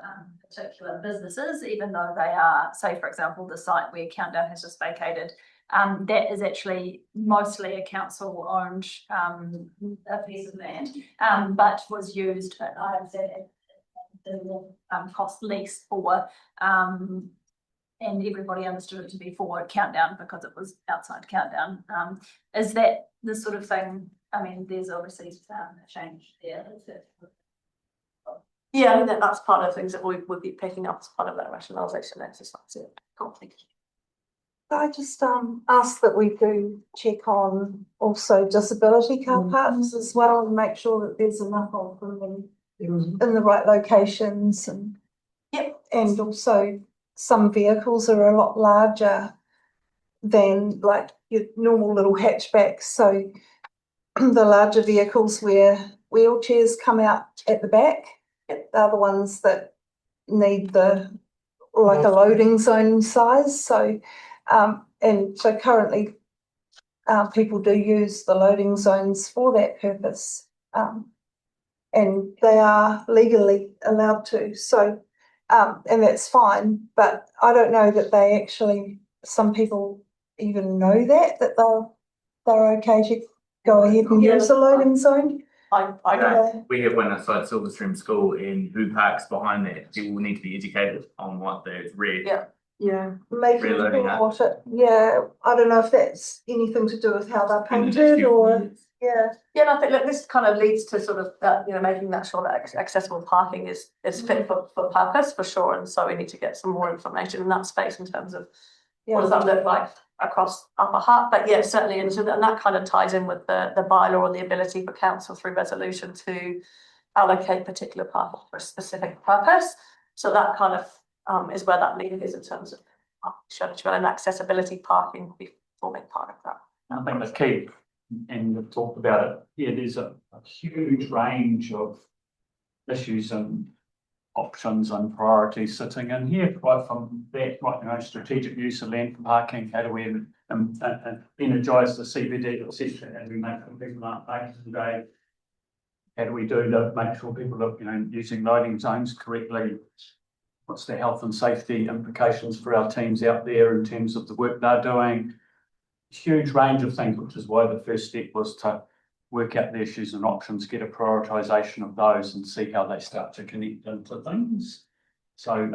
Speaker 1: particular businesses, even though they are, say, for example, the site where Countdown has just vacated, that is actually mostly a council-owned a piece of land, but was used, I would say, cost lease for, and everybody understood it to be for Countdown because it was outside Countdown. Is that the sort of thing? I mean, there's obviously a change there.
Speaker 12: Yeah, I mean, that's part of things that we would be picking up as part of that rationalisation exercise. Yeah, cool, thank you.
Speaker 10: I just ask that we do check on also disability car parks as well, and make sure that there's enough of them in the right locations, and also some vehicles are a lot larger than like your normal little hatchbacks. So the larger vehicles where wheelchairs come out at the back, they're the ones that need a loading zone size. So and so currently people do use the loading zones for that purpose, and they are legally allowed to. So and that's fine, but I don't know that they actually, some people even know that they're okay to go ahead and use a loading zone.
Speaker 12: I don't.
Speaker 13: We have one outside Silverstream School in who parks behind that. People will need to be educated on what they've read.
Speaker 10: Yeah, making
Speaker 13: Reloading
Speaker 10: sure what it. Yeah, I don't know if that's anything to do with how they're painted or. Yeah,
Speaker 12: and I think this kind of leads to sort of that, making that sure that accessible parking is fit for purpose for sure. And so we need to get some more information in that space in terms of what does that look like across Upper Hutt. But yeah, certainly, and that kind of ties in with the bylaw and the ability for council through resolution to allocate particular parking for a specific purpose. So that kind of is where that link is in terms of strategy and accessibility parking forming part of that.
Speaker 11: I think the key, and we've talked about it, there's a huge range of issues and options and priorities sitting in here, right from that, strategic use of land for parking, how do we energise the CBD, etc., how do we make sure people aren't parking today, how do we do to make sure people are, using loading zones correctly, what's the health and safety implications for our teams out there in terms of the work they're doing. Huge range of things, which is why the first step was to work out the issues and options, get a prioritisation of those and see how they start to connect into things. So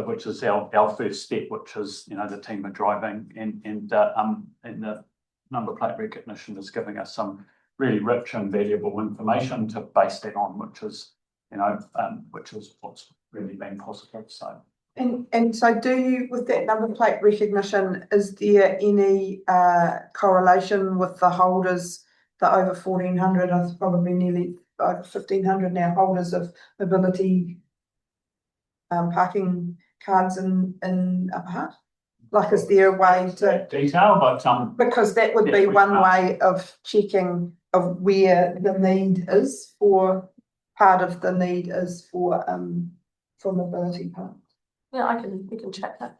Speaker 11: which is our first step, which is, the team are driving, and the number plate recognition is giving us some really rich and valuable information to base that on, which is what's really been positive. So.
Speaker 14: And so do you, with that number plate recognition, is there any correlation with the holders, the over 1,400, probably nearly over 1,500 now holders of mobility parking cards in Upper Hutt? Like, is there a way to,
Speaker 11: Detail, but
Speaker 14: because that would be one way of checking of where the need is for, part of the need is for mobility park.
Speaker 12: Yeah, we can check that.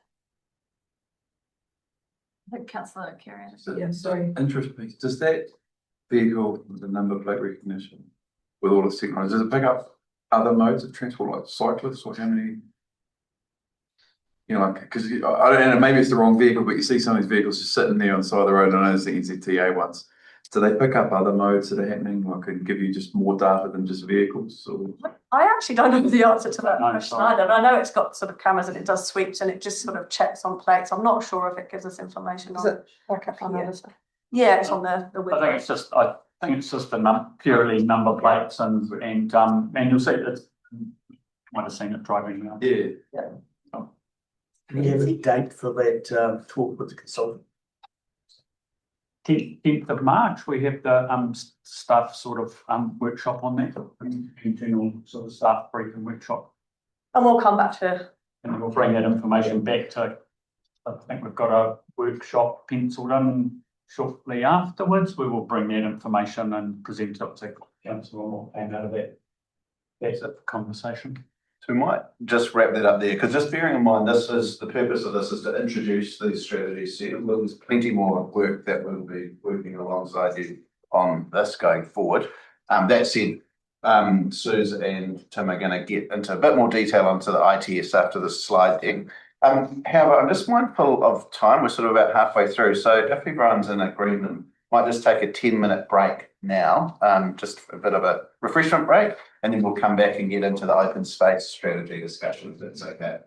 Speaker 5: I think councillor Carey.
Speaker 14: Yeah, sorry.
Speaker 9: Interest piece, does that vehicle, with the number plate recognition, with all its technology, does it pick up other modes of transport like cyclists, or how many? You know, like, because I don't know, maybe it's the wrong vehicle, but you see some of these vehicles just sitting there on the side of the road. I know there's the NZTA ones. Do they pick up other modes that are happening, like, and give you just more data than just vehicles? Or
Speaker 12: I actually don't know the answer to that
Speaker 11: No,
Speaker 12: question
Speaker 11: sorry.
Speaker 12: either. But I know it's got sort of cameras and it does sweeps and it just sort of checks on plates. I'm not sure if it gives us information
Speaker 14: Is
Speaker 12: on
Speaker 14: it like up
Speaker 12: on
Speaker 14: here?
Speaker 12: other stuff. Yeah, it's on the
Speaker 11: I think it's just the purely number plates and you'll see that. Might have seen it driving around.
Speaker 9: yeah,
Speaker 3: Do you have a date for that talk with the consultant?
Speaker 11: 10th of March, we have the staff sort of workshop on that, internal sort of staff briefing workshop.
Speaker 12: And we'll come back to.
Speaker 11: And we'll bring that information back to, I think we've got a workshop penciled in shortly afterwards. We will bring that information and present it to council and what came out of that. That's it for conversation.
Speaker 4: So we might just wrap that up there, because just bearing in mind, the purpose of this is to introduce these strategies. Well, there's plenty more work that we'll be working alongside you on this going forward. That said, Suze and Tim are going to get into a bit more detail onto the ITS after this slide deck. However, I'm just mindful of time. We're sort of about halfway through. So if everyone's in agreement, might just take a 10-minute break now, just a bit of a refreshment break, and then we'll come back and get into the open space strategy discussion, if that's okay.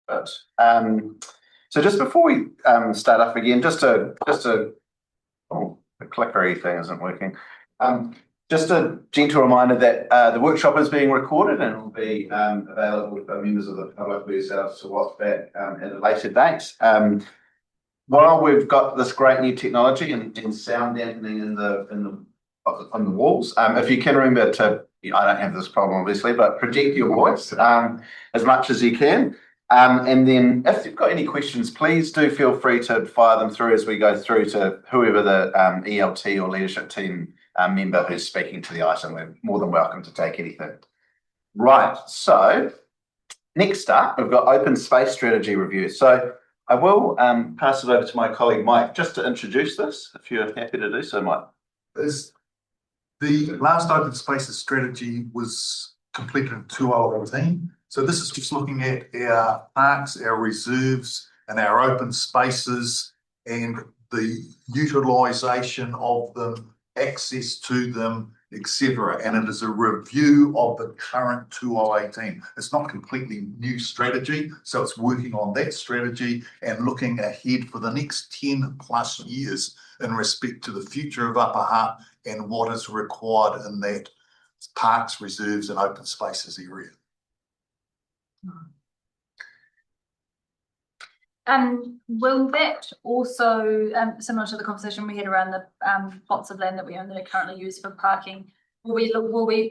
Speaker 4: But, so just before we start up again, just a oh, the clickery thing isn't working. Just a gentle reminder that the workshop is being recorded and will be available for members of the public themselves to watch back at a later date. While we've got this great new technology and sound dampening on the walls, if you can remember to, I don't have this problem obviously, but project your voice as much as you can. And then if you've got any questions, please do feel free to fire them through as we go through to whoever the ELT or leadership team member who's speaking to the item. We're more than welcome to take anything. Right, so next up, we've got open space strategy review. So I will pass it over to my colleague Mike just to introduce this, if you're happy to do so, Mike.
Speaker 8: The last open spaces strategy was completed in 2018. So this is just looking at our parks, our reserves, and our open spaces and the utilisation of them, access to them, etc. And it is a review of the current 2018. It's not completely new strategy, so it's working on that strategy and looking ahead for the next 10 plus years in respect to the future of Upper Hutt and what is required in that parks, reserves, and open spaces area.
Speaker 1: And will that also, similar to the conversation we had around the plots of land that we own that are currently used for parking, will we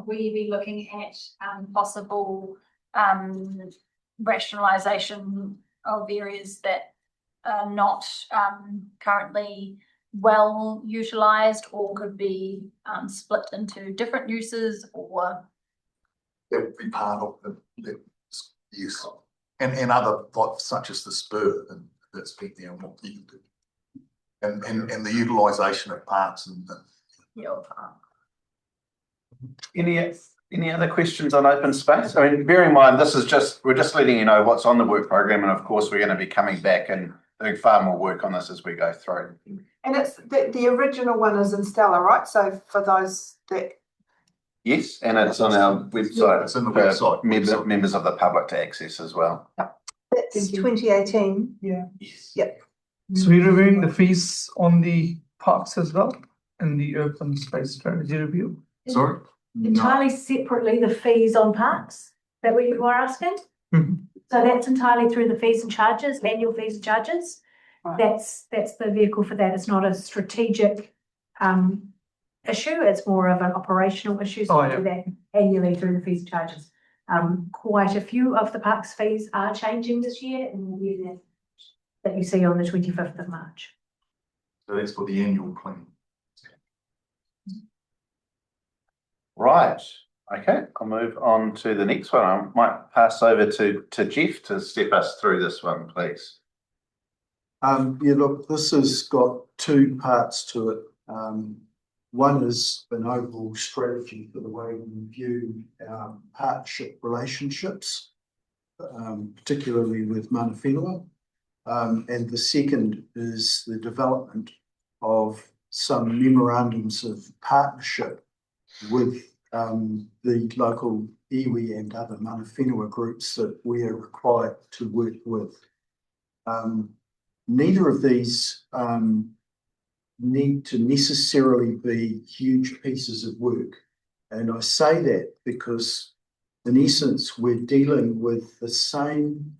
Speaker 1: be looking at possible rationalisation of areas that are not currently well utilised or could be split into different uses, or
Speaker 8: That would be part of the use. And other, like, such as the spur and that's been there and what you can do. And the utilisation of parks and
Speaker 4: Any other questions on open space? I mean, bear in mind, we're just letting you know what's on the work program, and of course we're going to be coming back and doing far more work on this as we go through.
Speaker 14: And it's the original one is in Stella, right? So for those that.
Speaker 4: Yes, and it's on our website.
Speaker 8: It's on the website.
Speaker 4: Members of the public to access as well.
Speaker 10: That's 2018.
Speaker 14: Yeah.
Speaker 4: Yes.
Speaker 10: Yep.
Speaker 15: So we're reviewing the fees on the parks as well in the open space strategy review.
Speaker 8: Sorry?
Speaker 7: Entirely separately, the fees on parks, is that what you were asking?
Speaker 15: Mhm.
Speaker 7: So that's entirely through the fees and charges, annual fees and charges.
Speaker 14: Right.
Speaker 7: That's the vehicle for that. It's not a strategic issue. It's more of an operational issue. So we do that annually through the fees and charges. Quite a few of the parks fees are changing this year, and we'll do that you see on the 25th of March.
Speaker 8: So that's for the annual clean.
Speaker 4: Right. Okay, I'll move on to the next one. I might pass over to Jeff to step us through this one, please.
Speaker 2: Yeah, look, this has got two parts to it. One is an overall strategy for the way we view our partnership relationships, particularly with mana whenua. And the second is the development of some memorandums of partnership with the local iwi and other mana whenua groups that we are required to work with. Neither of these need to necessarily be huge pieces of work. And I say that because in essence, we're dealing with the same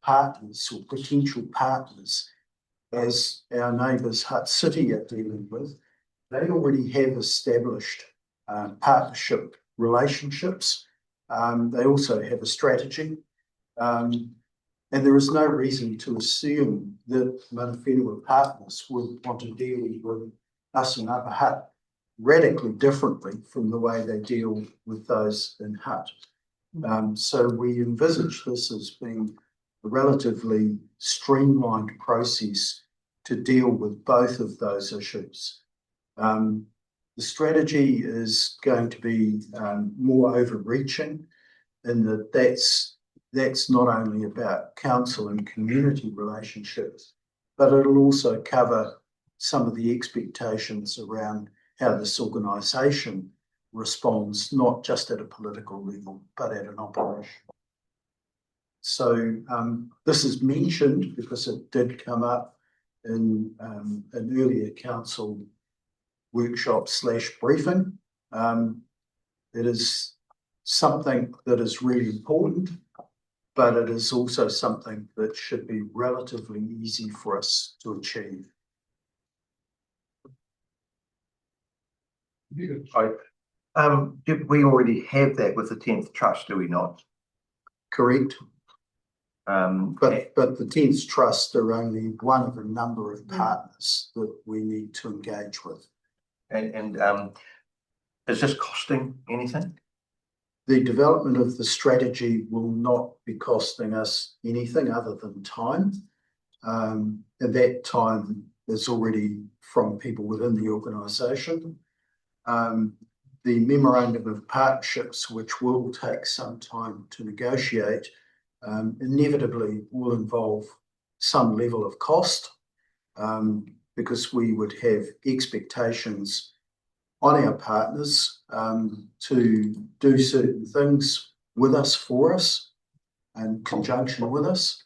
Speaker 2: partners or potential partners as our neighbours Hutt City are dealing with. They already have established partnership relationships. They also have a strategy. And there is no reason to assume that mana whenua partners would want to deal with us in Upper Hutt radically differently from the way they deal with those in Hutt. So we envisage this as being a relatively streamlined process to deal with both of those issues. The strategy is going to be more overreaching in that that's not only about council and community relationships, but it'll also cover some of the expectations around how this organisation responds, not just at a political level, but at an operational. So this is mentioned because it did come up in an earlier council workshop / briefing. It is something that is really important, but it is also something that should be relatively easy for us to achieve.
Speaker 16: We already have that with the 10th Trust, do we not?
Speaker 2: Correct. But the 10th Trust are only one of a number of partners that we need to engage with.
Speaker 16: And is this costing anything?
Speaker 2: The development of the strategy will not be costing us anything other than time. And that time is already from people within the organisation. The memorandum of partnerships, which will take some time to negotiate, inevitably will involve some level of cost, because we would have expectations on our partners to do certain things with us, for us, in conjunction with us,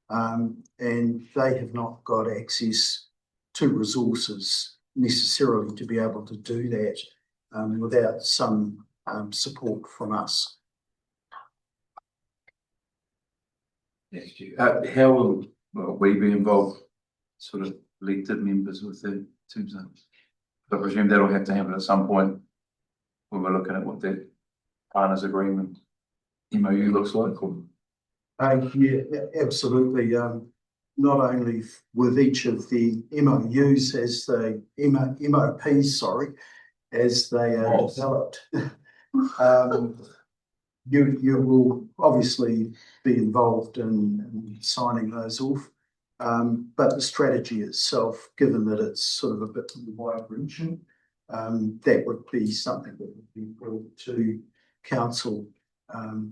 Speaker 2: and they have not got access to resources necessarily to be able to do that without some support from us.
Speaker 9: How will we be involved, sort of elected members with the terms of? I presume that'll have to happen at some point when we're looking at what that partners agreement MOU looks like. Or?
Speaker 2: Yeah, absolutely. Not only with each of the MOUs as they MOPs, sorry, as they are developed. You will obviously be involved in signing those off. But the strategy itself, given that it's sort of a bit wide-reaching, that would be something that would be brought to council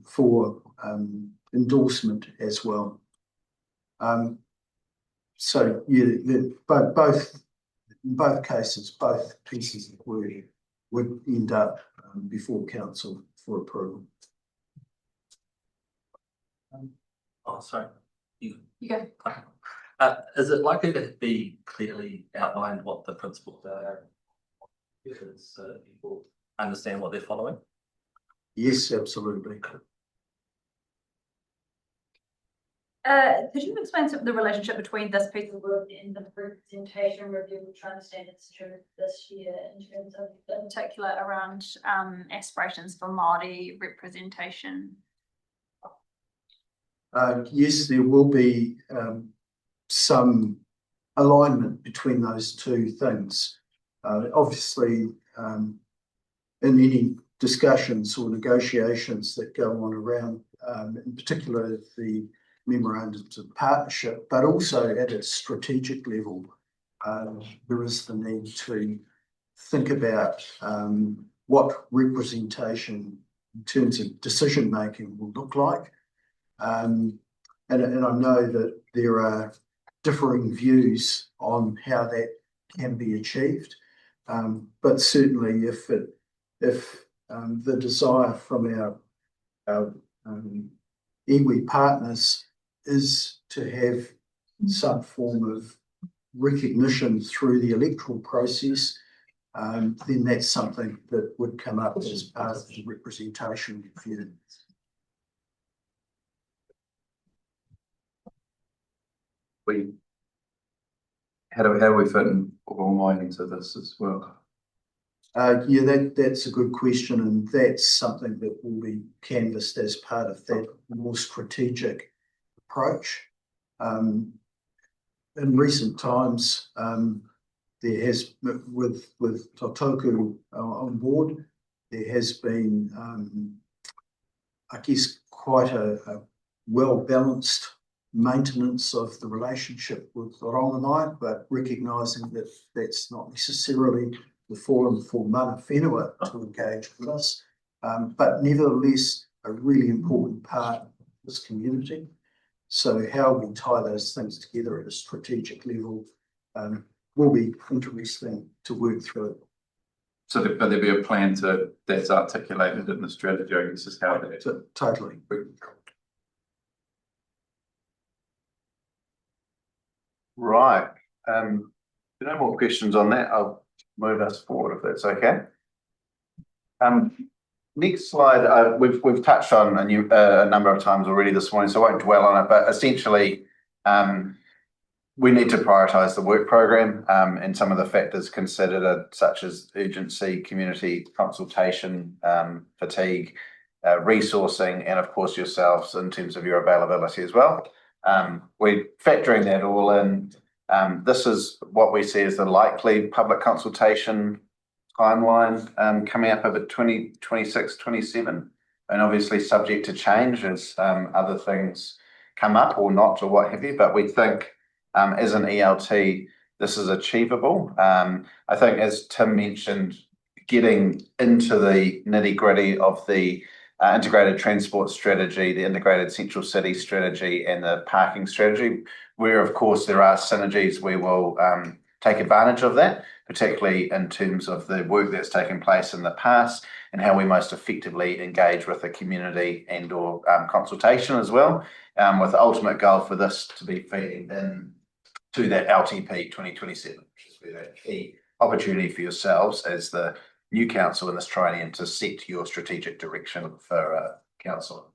Speaker 2: for endorsement as well. So yeah, both in both cases, both pieces of work would end up before council for approval.
Speaker 13: Oh, sorry. You
Speaker 1: go.
Speaker 13: Is it likely to be clearly outlined what the principles are, because people understand what they're following?
Speaker 2: Yes, absolutely.
Speaker 1: Could you explain the relationship between this piece of work and the representation review we're trying to standards during this year, in terms of, in particular, around aspirations for Māori representation?
Speaker 2: Yes, there will be some alignment between those two things. Obviously, in any discussions or negotiations that go on around, in particular, the memorandums of partnership, but also at a strategic level, there is the need to think about what representation in terms of decision making will look like. And I know that there are differing views on how that can be achieved, but certainly if the desire from our iwi partners is to have some form of recognition through the electoral process, then that's something that would come up as part of the representation review.
Speaker 9: How do we fit in Whangai into this as well?
Speaker 2: Yeah, that's a good question, and that's something that will be canvassed as part of that more strategic approach. In recent times, there has, with Tautoko on board, there has been, I guess, quite a well-balanced maintenance of the relationship with Rongonai, but recognising that that's not necessarily the forum for mana whenua to engage with us, but nevertheless a really important part of this community. So how we tie those things together at a strategic level will be interesting to work through.
Speaker 9: So will there be a plan that's articulated in the strategy, I guess, is how that...
Speaker 2: Totally.
Speaker 4: Right. No more questions on that. I'll move us forward if that's okay. Next slide, we've touched on a number of times already this morning, so I won't dwell on it, but essentially, we need to prioritise the work programme and some of the factors considered are such as urgency, community consultation, fatigue, resourcing, and of course yourselves in terms of your availability as well. We're factoring that all in. This is what we see as the likely public consultation timeline coming up over 2026, 27, and obviously subject to change as other things come up or not or what have you, but we think as an ELT this is achievable. I think as Tim mentioned, getting into the nitty-gritty of the integrated transport strategy, the integrated central city strategy and the parking strategy, where of course there are synergies, we will take advantage of that, particularly in terms of the work that's taken place in the past and how we most effectively engage with the community and or consultation as well, with the ultimate goal for this to be feeding in to that LTP 2027, which is where that key opportunity for yourselves as the new council in this triennium to set your strategic direction for council.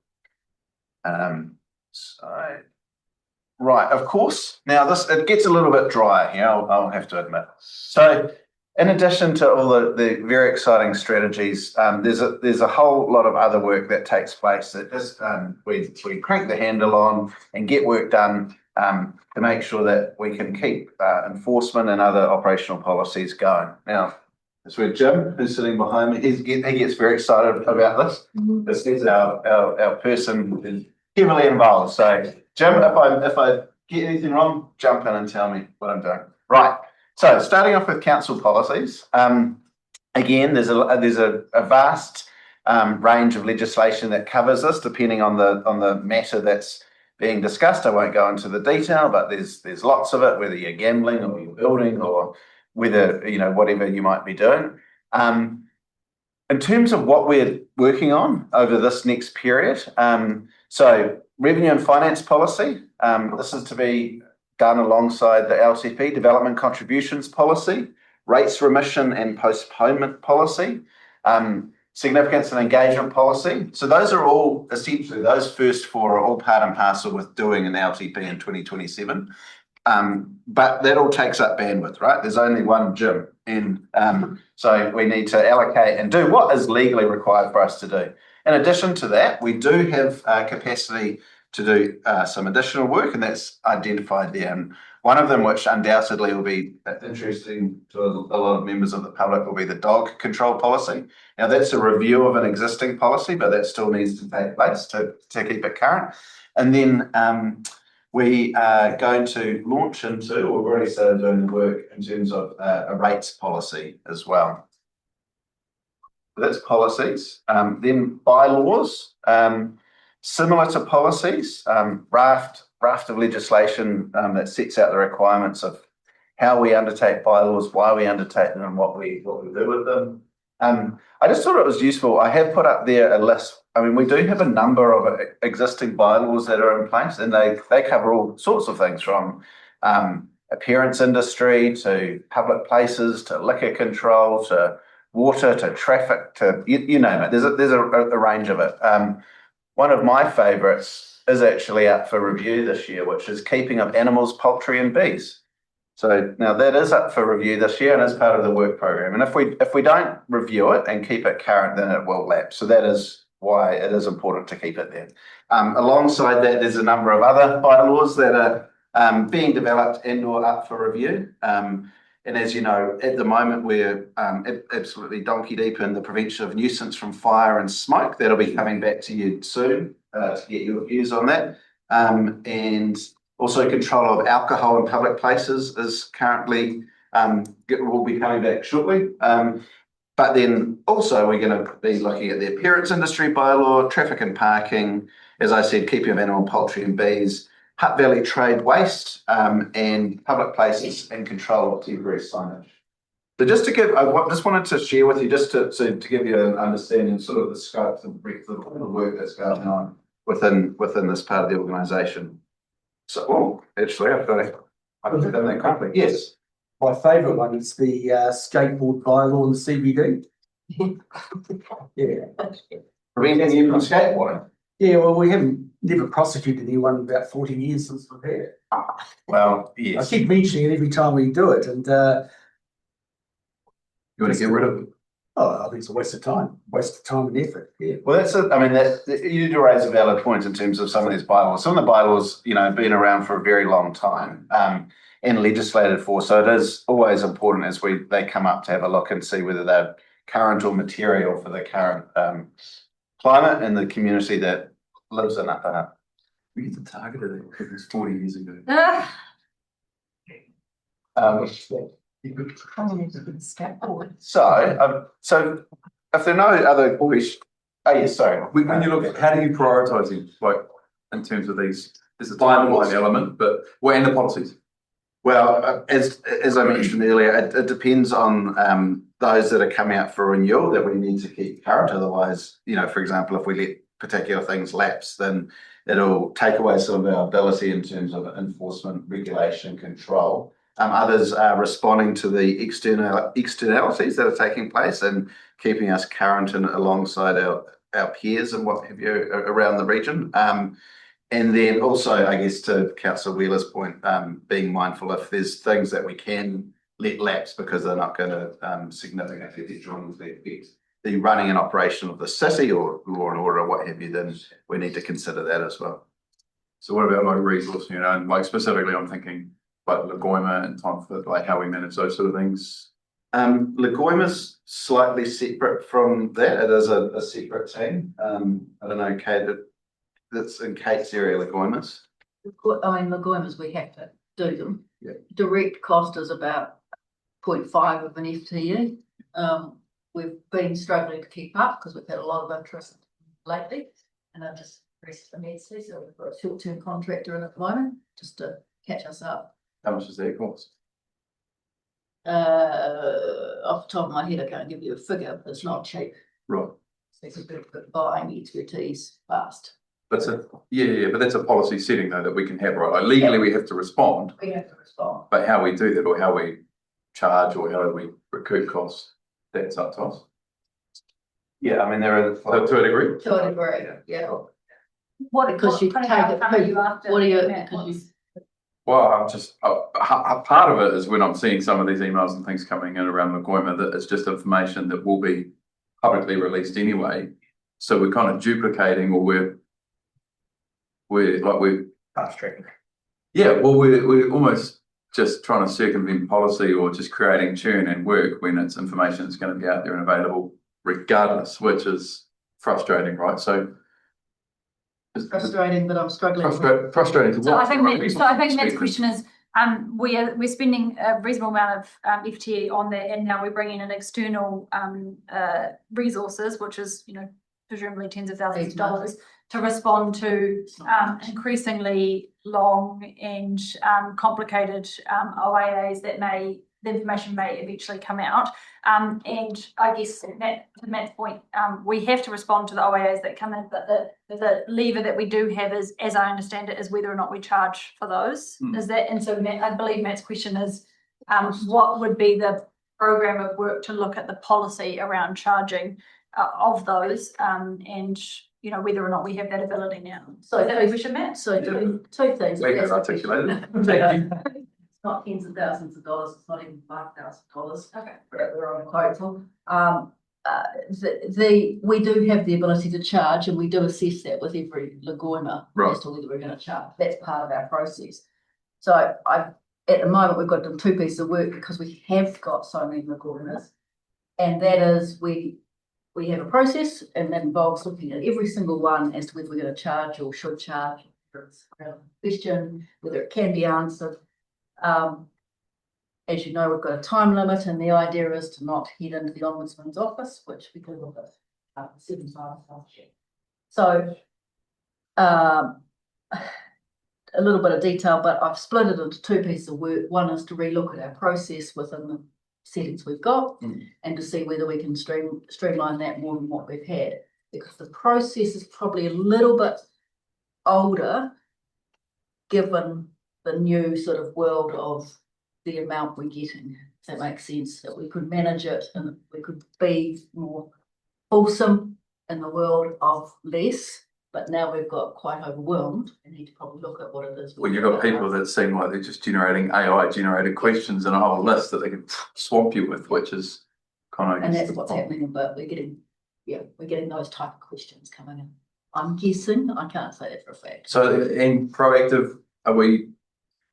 Speaker 4: Right, of course. Now it gets a little bit dry here, I'll have to admit. So in addition to all the very exciting strategies, there's a whole lot of other work that takes place that is, we crank the handle on and get work done to make sure that we can keep enforcement and other operational policies going. Now, that's where Jim, who's sitting behind me, he gets very excited about this. This is our person who's heavily involved. So Jim, if I get anything wrong, jump in and tell me what I'm doing. Right. So starting off with council policies, again, there's a vast range of legislation that covers this, depending on the matter that's being discussed. I won't go into the detail, but there's lots of it, whether you're gambling or you're building or whether whatever you might be doing. In terms of what we're working on over this next period, so revenue and finance policy, this is to be done alongside the LTP development contributions policy, rates remission and postponement policy, significance and engagement policy. So those are all essentially, those first four are all part and parcel with doing an LTP in 2027. But that all takes up bandwidth, right? There's only one gym, and so we need to allocate and do what is legally required for us to do. In addition to that, we do have capacity to do some additional work, and that's identified there. And one of them, which undoubtedly will be interesting to a lot of members of the public, will be the dog control policy. Now, that's a review of an existing policy, but that still needs to take place to keep it current. And then we are going to launch into, or we've already started doing the work in terms of a rates policy as well. That's policies. Then bylaws, similar to policies, raft of legislation that sets out the requirements of how we undertake bylaws, why we undertake them, and what we do with them. I just thought it was useful. I have put up there a list. I mean, we do have a number of existing bylaws that are in place, and they cover all sorts of things from appearance industry to public places to liquor control to water to traffic to you name it. There's a range of it. One of my favourites is actually up for review this year, which is keeping of animals, poultry, and bees. So now that is up for review this year and is part of the work program. And if we don't review it and keep it current, then it will lapse. So that is why it is important to keep it there. Alongside that, there's a number of other bylaws that are being developed and or up for review. And as you know, at the moment, we're absolutely donkey deep in the prevention of nuisance from fire and smoke. That'll be coming back to you soon to get your views on that. And also control of alcohol in public places is currently, will be coming back shortly. But then also we're going to be looking at the appearance industry bylaw, traffic and parking, as I said, keeping of animal, poultry and bees, Hutt Valley trade waste, and public places and control of temporary signage. So just to give, I just wanted to share with you, just to give you an understanding of sort of the scope and breadth of all the work that's going on within this part of the organisation. So, actually, I've got to
Speaker 9: I can do that quickly. Yes.
Speaker 3: My favourite one is the skateboard bylaw in the CBD. Yeah.
Speaker 4: Preventing you from skateboarding.
Speaker 3: Yeah, well, we haven't never prosecuted anyone in about 40 years since we've had it.
Speaker 4: Well,
Speaker 3: I
Speaker 4: yes.
Speaker 3: keep mentioning it every time we do it, and
Speaker 9: You want to get rid of it?
Speaker 3: I think it's a waste of time and effort. Yeah.
Speaker 4: Well, you do raise a valid point in terms of some of these bylaws. Some of the bylaws, have been around for a very long time and legislated for. So it is always important as they come up to have a look and see whether they're current or material for the current climate and the community that lives in Upper Hutt.
Speaker 9: We get the target of it, it was 40 years ago.
Speaker 4: So if there are no other questions, yes, sorry.
Speaker 9: When you look at how do you prioritise them, like in terms of these, there's a timeline element, but and the policies.
Speaker 4: Well, as I mentioned earlier, it depends on those that are coming out for renewal that we need to keep current. Otherwise, for example, if we let particular things lapse, then it'll take away some of our ability in terms of enforcement, regulation, control. Others are responding to the externalities that are taking place and keeping us current and alongside our peers and what have you around the region. And then also, I guess, to Councillor Wheeler's point, being mindful if there's things that we can let lapse because they're not going to significantly detrimentally affect the running and operation of the city or law and order or what have you, then we need to consider that as well.
Speaker 9: So what about like resource, and like specifically I'm thinking like Lagoima and time for like how we manage those sort of things?
Speaker 4: Lagoima's slightly separate from that. It is a separate team. I don't know, Kate, that's in Kate's area, Lagoima's.
Speaker 5: Lagoima's, we have to do them.
Speaker 4: Yeah.
Speaker 5: Direct cost is about 0.5 of an FTE. We've been struggling to keep up because we've had a lot of interest lately, and I've just pressed the message, so we've got a short-term contractor in at the moment just to catch us up.
Speaker 9: How much does that cost?
Speaker 5: Off the top of my head, I can't give you a figure, but it's not cheap.
Speaker 9: Right.
Speaker 5: So it's a bit of buying expertise fast.
Speaker 9: But that's a policy setting though that we can have, right? Like legally we have to respond.
Speaker 5: We have to respond.
Speaker 9: But how we do that or how we charge or how we recoup costs, that's up to us.
Speaker 4: Yeah, I mean there are
Speaker 9: to a degree.
Speaker 5: To a degree, yeah.
Speaker 1: Because
Speaker 5: you take it, what do you?
Speaker 9: Well, I'm just a part of it is when I'm seeing some of these emails and things coming in around Lagoima that it's just information that will be publicly released anyway. So we're kind of duplicating, or we're
Speaker 16: fast tracking.
Speaker 9: Yeah, well, we're almost just trying to circumvent policy or just creating churn and work when it's information that's going to be out there and available regardless, which is frustrating, right? So.
Speaker 5: It's frustrating, but I'm struggling.
Speaker 9: Frustrating.
Speaker 1: So I think Matt's question is, we're spending a reasonable amount of FTE on that, and now we're bringing in external resources, which is presumably tens of thousands of dollars to respond to increasingly long and complicated OAAs that the information may eventually come out. And I guess to Matt's point, we have to respond to the OAAs that come in, but the lever that we do have is, as I understand it, is whether or not we charge for those. Is that, and so Matt, I believe Matt's question is, what would be the program of work to look at the policy around charging of those, and whether or not we have that ability now. So is that a question, Matt? So doing two things.
Speaker 9: Articulated.
Speaker 5: Not tens of thousands of dollars, it's not even $5,000.
Speaker 1: Okay.
Speaker 5: We're on a quote for. We do have the ability to charge, and we do assess that with every Lagoima as to whether we're going to charge. That's part of our process. So at the moment we've got done two pieces of work because we have got so many Lagoimas, and that is we have a process, and that involves looking at every single one as to whether we're going to charge or should charge, whether it's a question, whether it can be answered. As you know, we've got a time limit, and the idea is to not head into the Ombudsman's office, which we can look at 7 times last year. So a little bit of detail, but I've split it into two pieces of work. One is to relook at our process within the settings we've got and to see whether we can streamline that more than what we've had, because the process is probably a little bit older given the new sort of world of the amount we're getting. If that makes sense, that we could manage it and we could be more fulsome in the world of less. But now we've got quite overwhelmed and need to probably look at what it is.
Speaker 9: Well, you've got people that seem like they're just generating AI generated questions and a whole list that they can swamp you with, which is kind of.
Speaker 5: And that's what's happening, but we're getting those type of questions coming in. I'm guessing, I can't say that for a fact.
Speaker 9: So in proactive, are we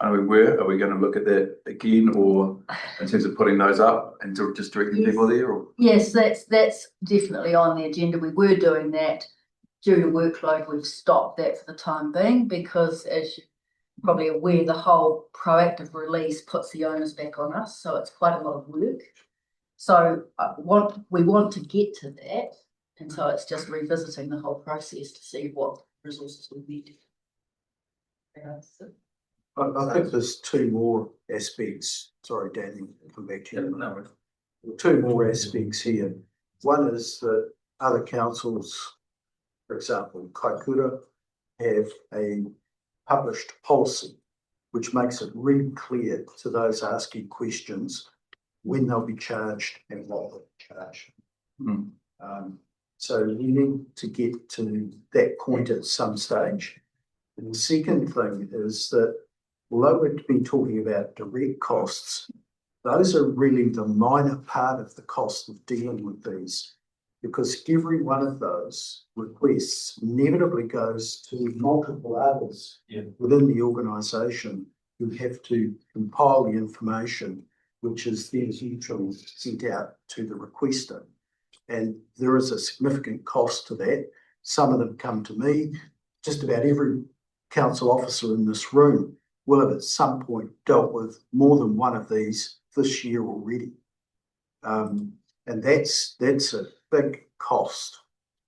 Speaker 9: going to look at that again, or in terms of putting those up and just directing people there? Or?
Speaker 5: Yes, that's definitely on the agenda. We were doing that. Due to workload, we've stopped that for the time being because, as you're probably aware, the whole proactive release puts the onus back on us. So it's quite a lot of work. So we want to get to that. And so it's just revisiting the whole process to see what resources we need.
Speaker 2: I think there's two more aspects. Sorry, Danny, I'll come back to you. Two more aspects here. One is that other councils, for example, Kaikoura, have a published policy which makes it really clear to those asking questions when they'll be charged and what they'll be charged. So we need to get to that point at some stage. And the second thing is that although we've been talking about direct costs, those are really the minor part of the cost of dealing with these, because every one of those requests inevitably goes to multiple others within the organisation who have to compile the information, which is then usually sent out to the requester. And there is a significant cost to that. Some of them come to me. Just about every council officer in this room will have at some point dealt with more than one of these this year already. And that's a big cost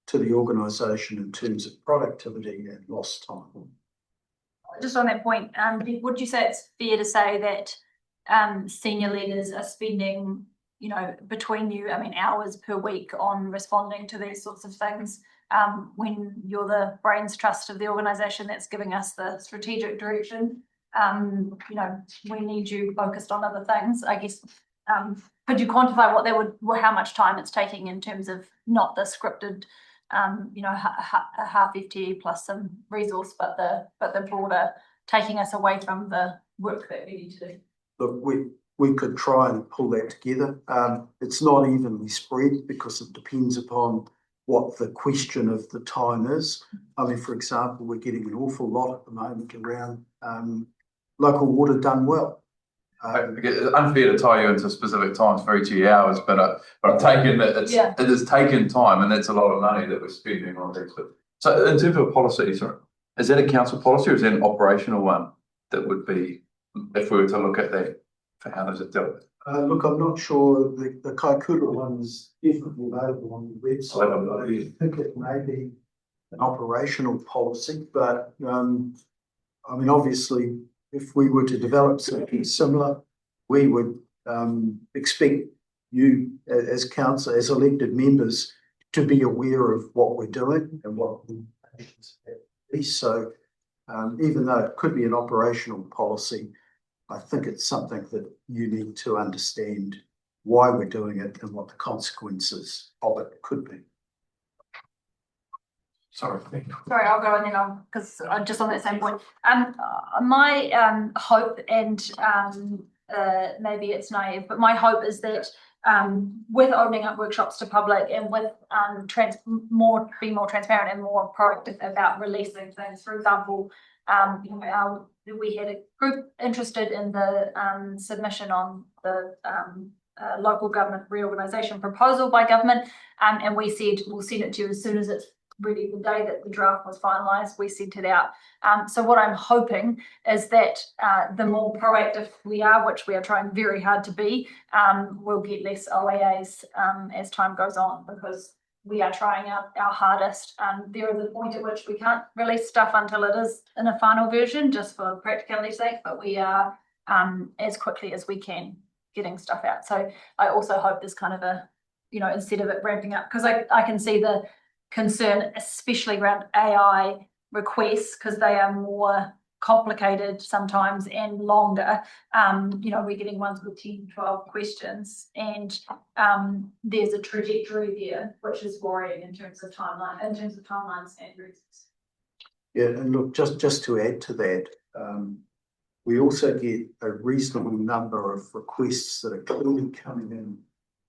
Speaker 2: to the organisation in terms of productivity and lost time.
Speaker 1: Just on that point, would you say it's fair to say that senior leaders are spending, between hours per week on responding to these sorts of things, when you're the brains trust of the organisation that's giving us the strategic direction? We need you focused on other things. I guess, could you quantify how much time it's taking in terms of not the scripted, a half FTE plus some resource, but the broader taking us away from the work that we need to do?
Speaker 2: Look, we could try and pull that together. It's not evenly spread because it depends upon what the question of the time is. For example, we're getting an awful lot at the moment around local water done well.
Speaker 9: It's unfair to tie you into specific times for each of your hours, but I'm taking that it has taken time, and that's a lot of money that we're spending on this. So in terms of policy, sorry, is that a council policy or is that an operational one that would be, if we were to look at that, for how does it deal with?
Speaker 2: Look, I'm not sure. The Kaikoura one is definitely available on the website. I think it may be an operational policy, but obviously, if we were to develop something similar, we would expect you as council, as elected members, to be aware of what we're doing and what the implications be. So even though it could be an operational policy, I think it's something that you need to understand why we're doing it and what the consequences of it could be.
Speaker 1: Sorry, I'll go and then because I'm just on that same point. My hope, and maybe it's naive, but my hope is that with opening up workshops to public and with being more transparent and more proactive about releasing things. For example, we had a group interested in the submission on the local government reorganisation proposal by government, and we said we'll send it to you as soon as it's ready. The day that the draft was finalised, we sent it out. So what I'm hoping is that the more proactive we are, which we are trying very hard to be, we'll get less OAAs as time goes on, because we are trying our hardest. There is a point at which we can't release stuff until it is in a final version, just for practicality's sake, but we are as quickly as we can getting stuff out. So I also hope there's kind of a, instead of it ramping up, because I can see the concern, especially around AI requests, because they are more complicated sometimes and longer. We're getting ones with 10, 12 questions, and there's a trajectory there, which is worrying in terms of timelines and reasons.
Speaker 2: Yeah, and look, just to add to that, we also get a reasonable number of requests that are clearly coming in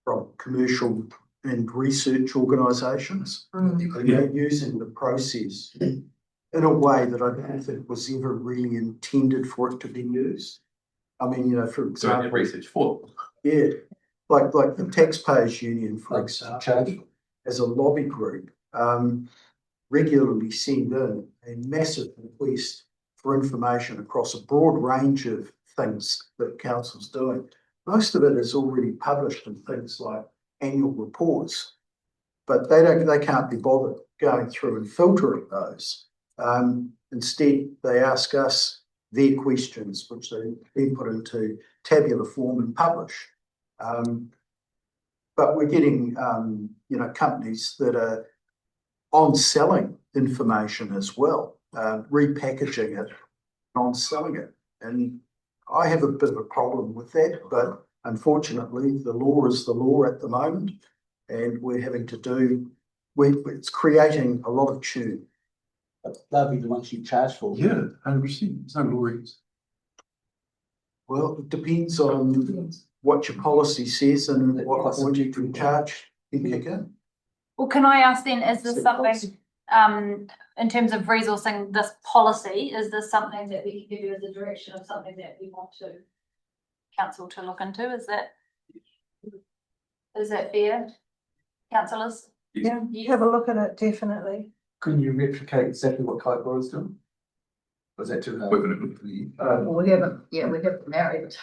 Speaker 2: from commercial and research organisations. And they're using the process in a way that I don't think was ever really intended for it to be used. I mean, for example,
Speaker 9: research for them.
Speaker 2: yeah, like the Taxpayers Union, for example, as a lobby group, regularly send in a massive request for information across a broad range of things that council's doing. Most of it is already published in things like annual reports, but they can't be bothered going through and filtering those. Instead, they ask us their questions, which they then put into tabular form and publish. But we're getting, companies that are on selling information as well, repackaging it, on selling it. And I have a bit of a problem with that, but unfortunately, the law is the law at the moment, and we're having to it's creating a lot of churn.
Speaker 3: They'll be the ones you charge for.
Speaker 8: Yeah, 100%. There's no worries.
Speaker 2: Well, it depends on what your policy says and what point you can charge and kick in.
Speaker 1: Well, can I ask then, is this something, in terms of resourcing this policy, is this something that we can do as a direction of something that we want to council to look into? Is that fair, councillors?
Speaker 10: Yeah, have a look at it, definitely.
Speaker 3: Can you replicate exactly what Kite is doing? Was that too hard?
Speaker 5: We haven't married.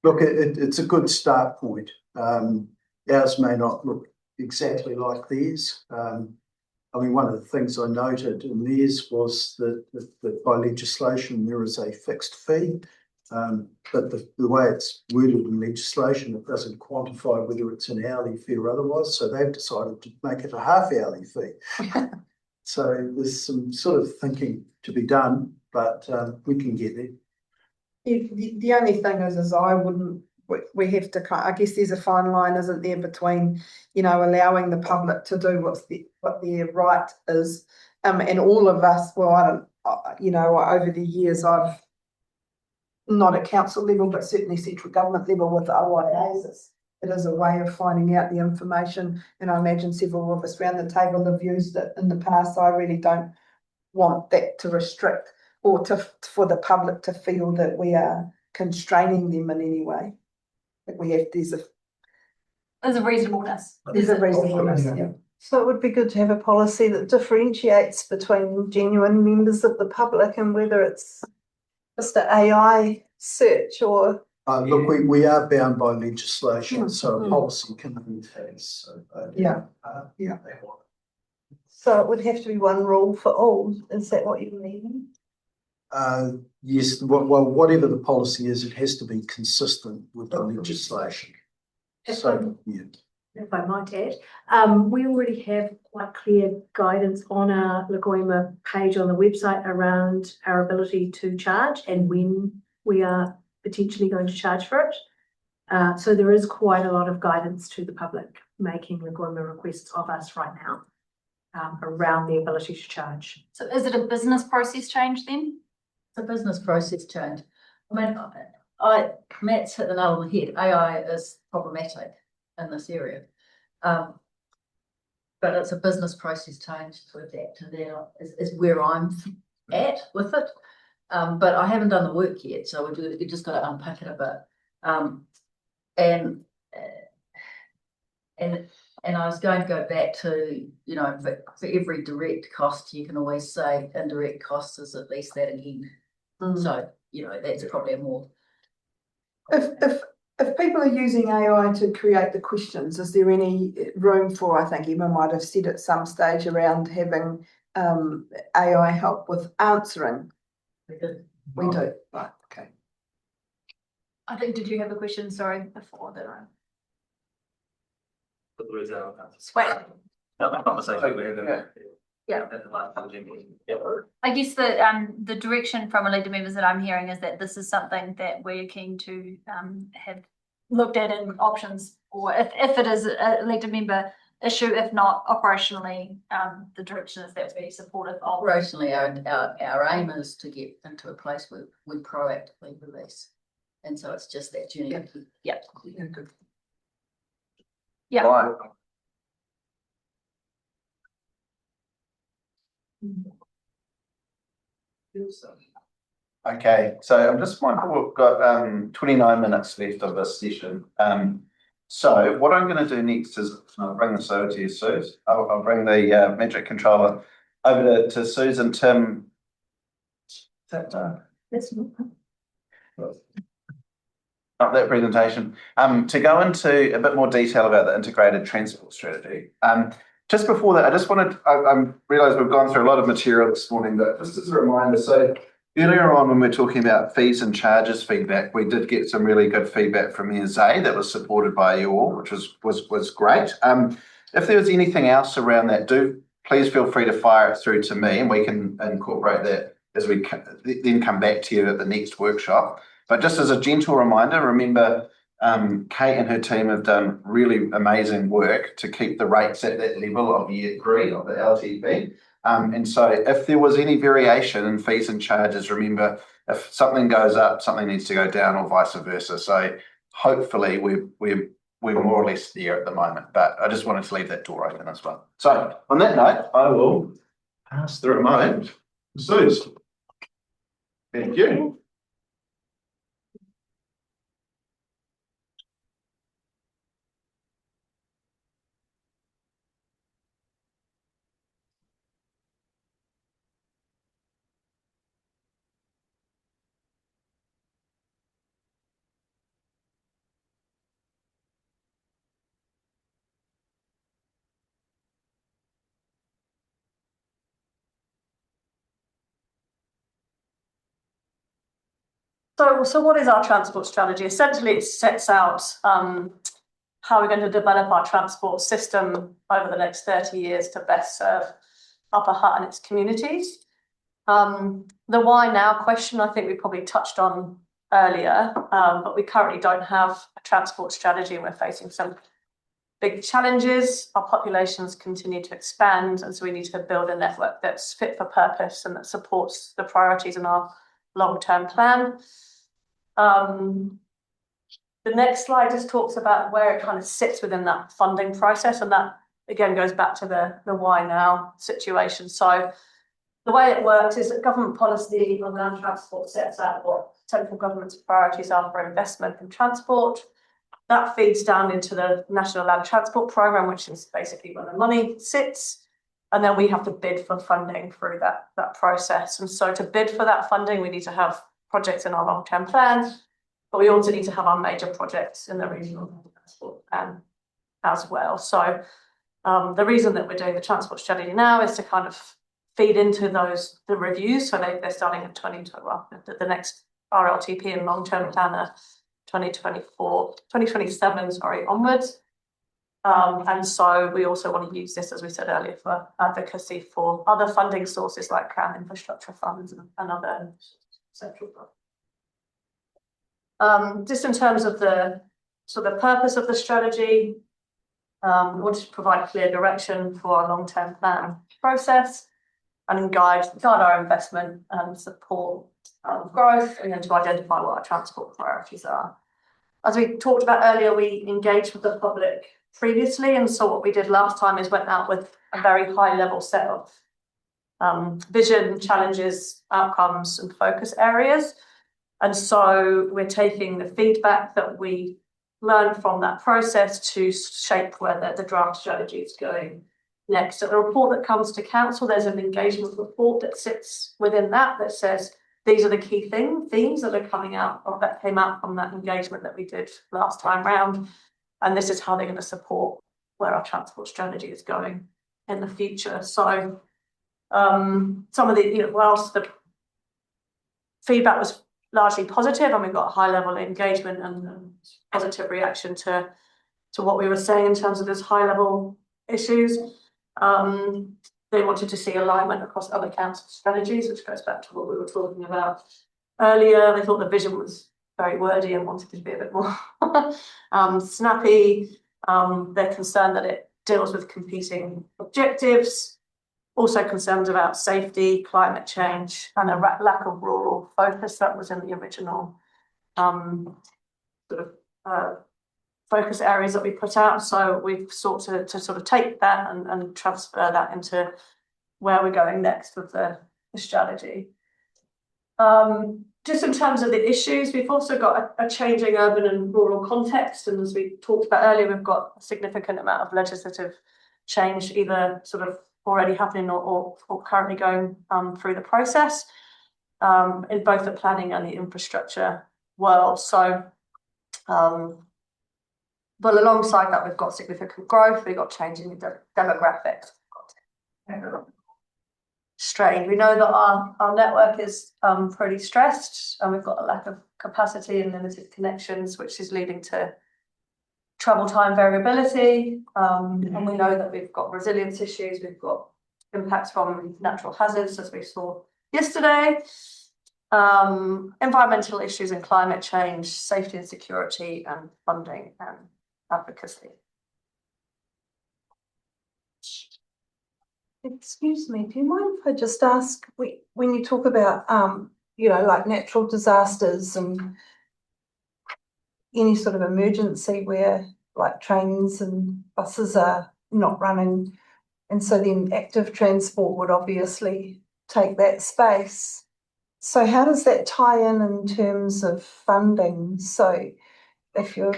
Speaker 2: Look, it's a good start point. Ours may not look exactly like theirs. One of the things I noted in theirs was that by legislation there is a fixed fee, but the way it's worded in legislation, it doesn't quantify whether it's an hourly fee or otherwise. So they've decided to make it a half-hourly fee. So there's some sort of thinking to be done, but we can get there.
Speaker 14: The only thing is I wouldn't, we have to, I guess there's a fine line, isn't there, between, allowing the public to do what their right is. And all of us, over the years, I've not at council level, but certainly central government level with the OIAs, it is a way of finding out the information. And I imagine several of us around the table have used it in the past. I really don't want that to restrict or for the public to feel that we are constraining them in any way. That there's a reasonableness. Yeah.
Speaker 10: So it would be good to have a policy that differentiates between genuine members of the public and whether it's just an AI search or.
Speaker 2: Look, we are bound by legislation, so a policy can be passed.
Speaker 10: So it would have to be one rule for all. Is that what you mean?
Speaker 2: Yes. Well, whatever the policy is, it has to be consistent with the legislation. So, yeah.
Speaker 7: If I might add, we already have quite clear guidance on our Lagoima page on the website around our ability to charge and when we are potentially going to charge for it. So there is quite a lot of guidance to the public making Lagoima requests of us right now around the ability to charge.
Speaker 1: So is it a business process change then?
Speaker 5: It's a business process change. Matt's hit the nail on the head. AI is problematic in this area. But it's a business process change to adapt to that is where I'm at with it. But I haven't done the work yet, so we just got to unpack it a bit. And I was going to go back to, for every direct cost, you can always say indirect costs is at least that again. So, that's probably a more.
Speaker 14: If people are using AI to create the questions, is there any room for, I think Emma might have said at some stage, around having AI help with answering? We do. Right, okay.
Speaker 1: I think, did you have a question, sorry, before that?
Speaker 13: Put the words out.
Speaker 1: Sweet.
Speaker 13: No, conversation.
Speaker 5: Yeah.
Speaker 1: I guess the direction from elected members that I'm hearing is that this is something that we're keen to have looked at in options, or if it is an elected member issue, if not operationally, the direction is that we supportive of.
Speaker 5: Operationally, our aim is to get into a place where we proactively release. And so it's just that journey.
Speaker 1: Yeah.
Speaker 5: Yeah, good.
Speaker 1: Yeah.
Speaker 4: Right. Okay, so I'm just mindful we've got 29 minutes left of this session. So what I'm going to do next is I'll bring this over to you, Suze. I'll bring the magic controller over to Suze and Tim. Not that presentation. To go into a bit more detail about the integrated transport strategy. Just before that, I realised we've gone through a lot of material this morning, but just as a reminder, so earlier on when we were talking about fees and charges feedback, we did get some really good feedback from Mayor Zay that was supported by you all, which was great. If there was anything else around that, please feel free to fire it through to me and we can incorporate that as we then come back to you at the next workshop. But just as a gentle reminder, remember Kate and her team have done really amazing work to keep the rates at that level of year 3 of the LTP. And so if there was any variation in fees and charges, remember if something goes up, something needs to go down or vice versa. So hopefully we're more or less there at the moment, but I just wanted to leave that door open as well. So on that note, I will pass the remote to Suze. Thank you.
Speaker 12: So what is our transport strategy? Essentially, it sets out how we're going to develop our transport system over the next 30 years to best serve Upper Hutt and its communities. The why now question, I think we probably touched on earlier, but we currently don't have a transport strategy and we're facing some big challenges. Our populations continue to expand, and so we need to build a network that's fit for purpose and that supports the priorities in our long-term plan. The next slide just talks about where it kind of sits within that funding process, and that again goes back to the why now situation. So the way it works is that government policy on land transport sets out what central government's priorities are for investment in transport. That feeds down into the National Land Transport Programme, which is basically where the money sits. And then we have to bid for funding through that process. And so to bid for that funding, we need to have projects in our long-term plan, but we also need to have our major projects in the regional transport plan as well. So the reason that we're doing the transport strategy now is to kind of feed into the reviews. So they're starting at the next RLTP and long-term planner 2027 onwards. And so we also want to use this, as we said earlier, for advocacy for other funding sources like Crown infrastructure funds and other central funds. Just in terms of the purpose of the strategy, we want to provide clear direction for our long-term plan process and guide our investment and support growth, and then to identify what our transport priorities are. As we talked about earlier, we engaged with the public previously, and so what we did last time is went out with a very high level set of vision, challenges, outcomes and focus areas. And so we're taking the feedback that we learned from that process to shape where the draft strategy is going next. So the report that comes to council, there's an engagement report that sits within that says these are the key themes that are coming out, or that came out from that engagement that we did last time round. And this is how they're going to support where our transport strategy is going in the future. So some of the, whilst the feedback was largely positive and we've got high level engagement and positive reaction to what we were saying in terms of those high level issues, they wanted to see alignment across other council strategies, which goes back to what we were talking about earlier. They thought the vision was very wordy and wanted to be a bit more snappy. They're concerned that it deals with competing objectives, also concerns about safety, climate change, and a lack of rural focus that was in the original focus areas that we put out. So we've sought to sort of take that and transfer that into where we're going next with the strategy. Just in terms of the issues, we've also got a changing urban and rural context. And as we talked about earlier, we've got a significant amount of legislative change either sort of already happening or currently going through the process in both the planning and the infrastructure world. So, but alongside that, we've got significant growth, we've got changing demographics, strain. We know that our network is pretty stressed, and we've got a lack of capacity and limited connections, which is leading to travel time variability. And we know that we've got resilience issues, we've got impacts from natural hazards, as we saw yesterday, environmental issues and climate change, safety and security, and funding and advocacy.
Speaker 10: Excuse me, do you mind if I just ask, when you talk about, like natural disasters and any sort of emergency where like trains and buses are not running, and so then active transport would obviously take that space. So how does that tie in terms of funding? So if you're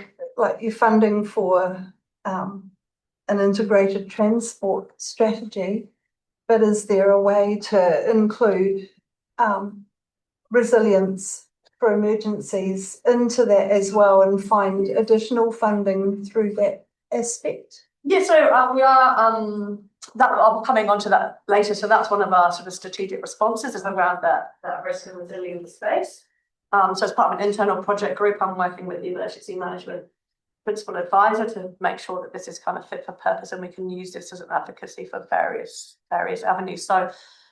Speaker 10: funding for an integrated transport strategy, but is there a way to include resilience for emergencies into that as well and find additional funding through that aspect?
Speaker 12: Yeah, so we are I'll be coming on to that later. So that's one of our sort of strategic responses is around that risk and resilience space. So as part of an internal project group, I'm working with the emergency management principal advisor to make sure that this is kind of fit for purpose and we can use this as an advocacy for various avenues. So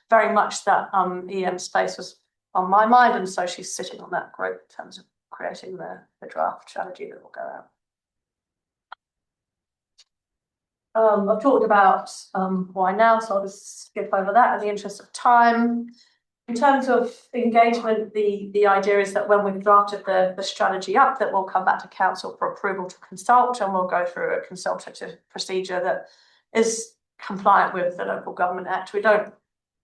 Speaker 12: very much that EM space was on my mind, and so she's sitting on that group in terms of creating the draft strategy that will go out. I've talked about why now, so I'll just skip over that in the interest of time. In terms of engagement, the idea is that when we've drafted the strategy up, that we'll come back to council for approval to consult, and we'll go through a consultative procedure that is compliant with the Local Government Act. We don't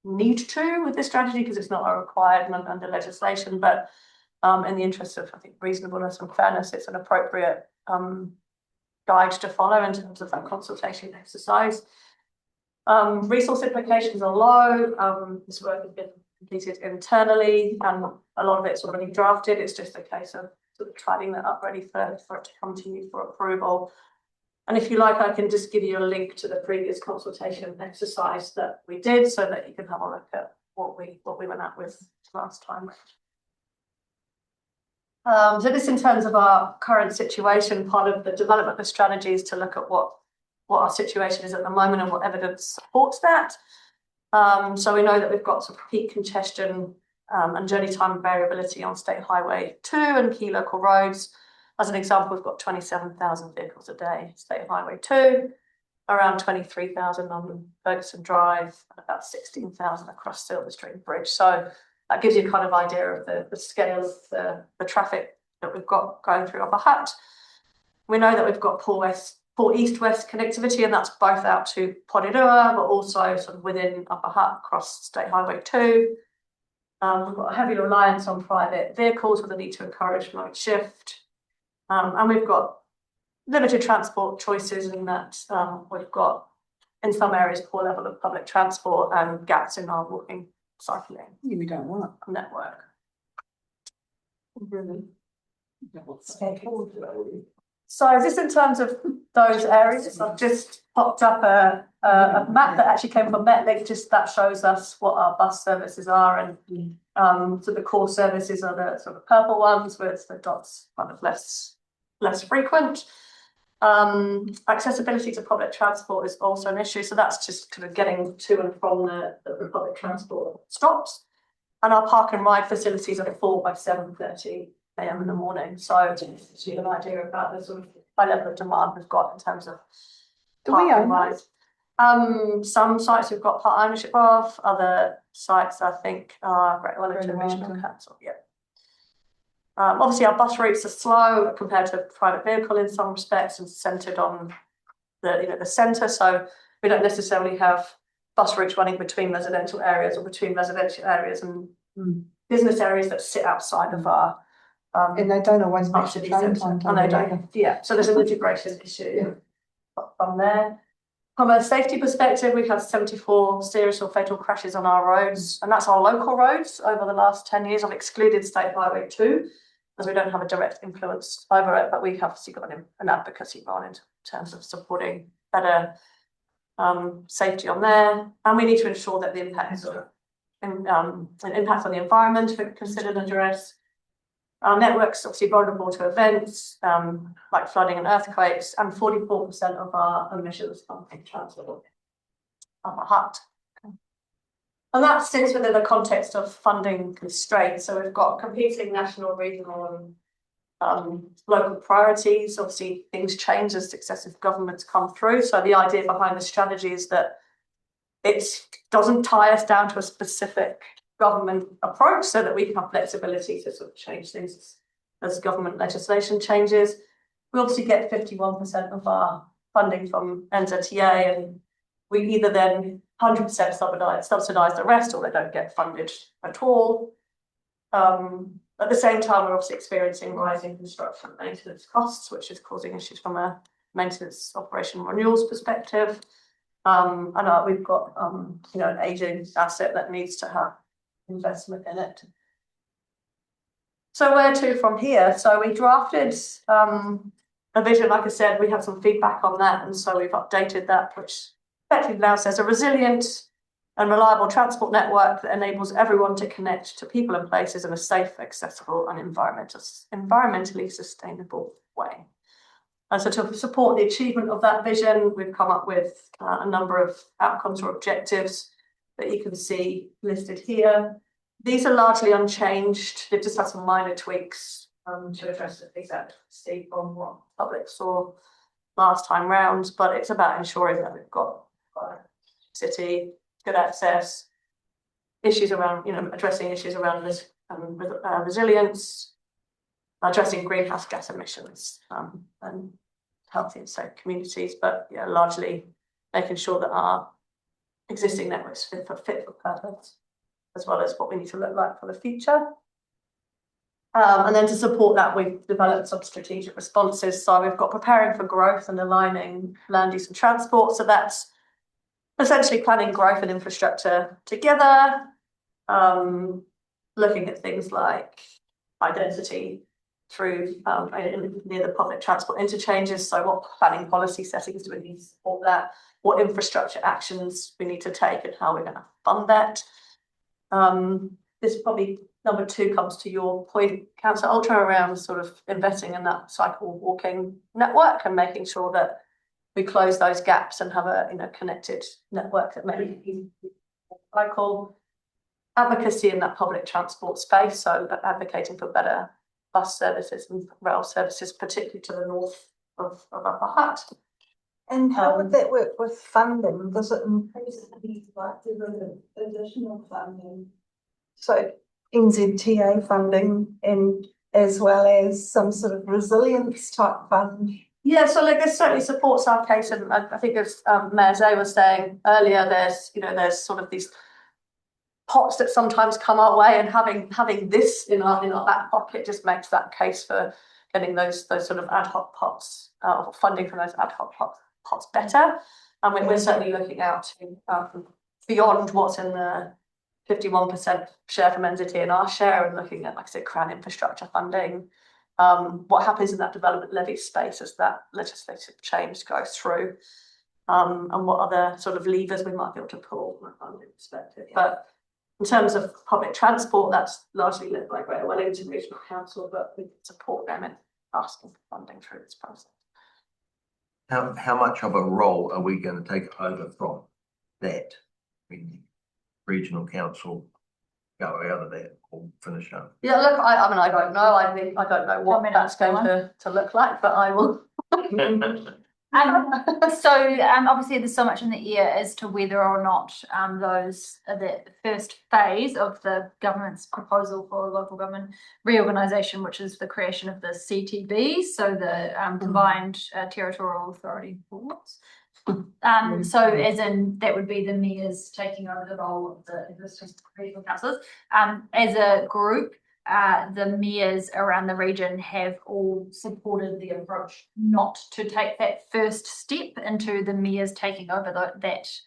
Speaker 12: need to with this strategy because it's not a requirement under legislation, but in the interest of, I think, reasonableness and fairness, it's an appropriate guide to follow in terms of that consultation exercise. Resource implications are low. This work has been completed internally, and a lot of it's already drafted. It's just a case of sort of tidying that up, ready for it to come to you for approval. And if you like, I can just give you a link to the previous consultation exercise that we did, so that you can have a look at what we went out with last time. So this, in terms of our current situation, part of the development of the strategy is to look at what our situation is at the moment and what evidence supports that. So we know that we've got some peak congestion and journey time variability on State Highway 2 and key local roads. As an example, we've got 27,000 vehicles a day, State Highway 2, around 23,000 on Ferguson Drive, and about 16,000 across Silver Stream Bridge. So that gives you a kind of idea of the scale of the traffic that we've got going through Upper Hutt. We know that we've got poor east-west connectivity, and that's both out to Porirua, but also sort of within Upper Hutt across State Highway 2. We've got a heavy reliance on private vehicles with a need to encourage mode shift. And we've got limited transport choices in that we've got, in some areas, poor level of public transport and gaps in our walking, cycling. We don't want a network. Really? So just in terms of those areas, I've just popped up a map that actually came from Metlink, just that shows us what our bus services are, and so the core services are the sort of purple ones with the dots kind of less frequent. Accessibility to public transport is also an issue, so that's just kind of getting to and from the public transport stops. And our park and ride facilities are full by 7:30 a.m. in the morning. So to give you an idea about the sort of high level of demand we've got in terms of
Speaker 14: Do we
Speaker 12: park and
Speaker 14: own
Speaker 12: ride. Some sites we've got part ownership of, other sites I think are Great Wellington Regional Council. Yeah. Obviously our bus routes are slow compared to a private vehicle in some respects and centred on the centre. So we don't necessarily have bus routes running between residential areas or between residential areas and business areas that sit outside of our
Speaker 14: And they don't always match the
Speaker 12: city
Speaker 14: train
Speaker 12: centre.
Speaker 14: time.
Speaker 12: And they don't, yeah. So there's an integration issue from there. From a safety perspective, we've had 74 serious or fatal crashes on our roads, and that's our local roads over the last 10 years. I've excluded State Highway 2, as we don't have a direct influence over it, but we have obviously got an advocacy role in terms of supporting better safety on there. And we need to ensure that the impacts of impacts on the environment are considered and addressed. Our network's obviously vulnerable to events like flooding and earthquakes, and 44% of our emissions come from transport of a hut. And that sits within the context of funding constraints. So we've got competing national, regional and local priorities. Obviously, things change as successive governments come through. So the idea behind the strategy is that it doesn't tie us down to a specific government approach, so that we can have flexibility to sort of change things as government legislation changes. We obviously get 51% of our funding from NZTA, and we either then 100% subsidise the rest, or they don't get funded at all. At the same time, we're obviously experiencing rising construction and maintenance costs, which is causing issues from a maintenance operation renewals perspective. And we've got an ageing asset that needs to have investment in it. So where to from here? So we drafted a vision, like I said, we had some feedback on that, and so we've updated that, which effectively now says a resilient and reliable transport network that enables everyone to connect to people and places in a safe, accessible and environmentally sustainable way. And so to support the achievement of that vision, we've come up with a number of outcomes or objectives that you can see listed here. These are largely unchanged. They've just had some minor tweaks to address the exactly from what public saw last time round, but it's about ensuring that we've got city, good access, issues around, addressing issues around this resilience, addressing greenhouse gas emissions, and healthy and safe communities, but largely making sure that our existing networks fit for purpose, as well as what we need to look like for the future. And then to support that, we've developed some strategic responses. So we've got preparing for growth and aligning land use and transport. So that's essentially planning growth and infrastructure together, looking at things like identity through near the public transport interchanges. So what planning policy settings do we need to support that? What infrastructure actions we need to take and how we're going to fund that. This probably number 2 comes to your point, Councillor Ultra, around sort of investing in that cycle walking network and making sure that we close those gaps and have a connected network that maybe I call advocacy in that public transport space. So advocating for better bus services and rail services, particularly to the north of Upper Hutt.
Speaker 10: And how would that work with funding? Does it increase the additional funding? So NZTA funding, and as well as some sort of resilience type fund?
Speaker 12: Yeah, so this certainly supports our case, and I think as Mayor Zay was saying earlier, there's sort of these pots that sometimes come our way, and having this in our back pocket just makes that case for getting those sort of ad hoc pots, funding from those ad hoc pots better. And we're certainly looking out to beyond what's in the 51% share from NZT and our share, and looking at, like I said, crown infrastructure funding. What happens in that development levy space as that legislative change goes through, and what other sort of levers we might be able to pull from a funding perspective. But in terms of public transport, that's largely led by Greater Wellington Regional Council, but we can support them in asking for funding through this process.
Speaker 16: how much of a role are we going to take over from that? When regional council go out of that or finish up?
Speaker 12: Yeah, look, I mean, I don't know. I think I don't know what that's going to look like, but I will.
Speaker 1: Obviously there's so much in the air as to whether or not the first phase of the government's proposal for local government reorganisation, which is the creation of the CTBs, so the combined territorial authority boards. So as in that would be the mayors taking over the role of the existing regional councillors. As a group, the mayors around the region have all supported the approach not to take that first step into the mayors taking over that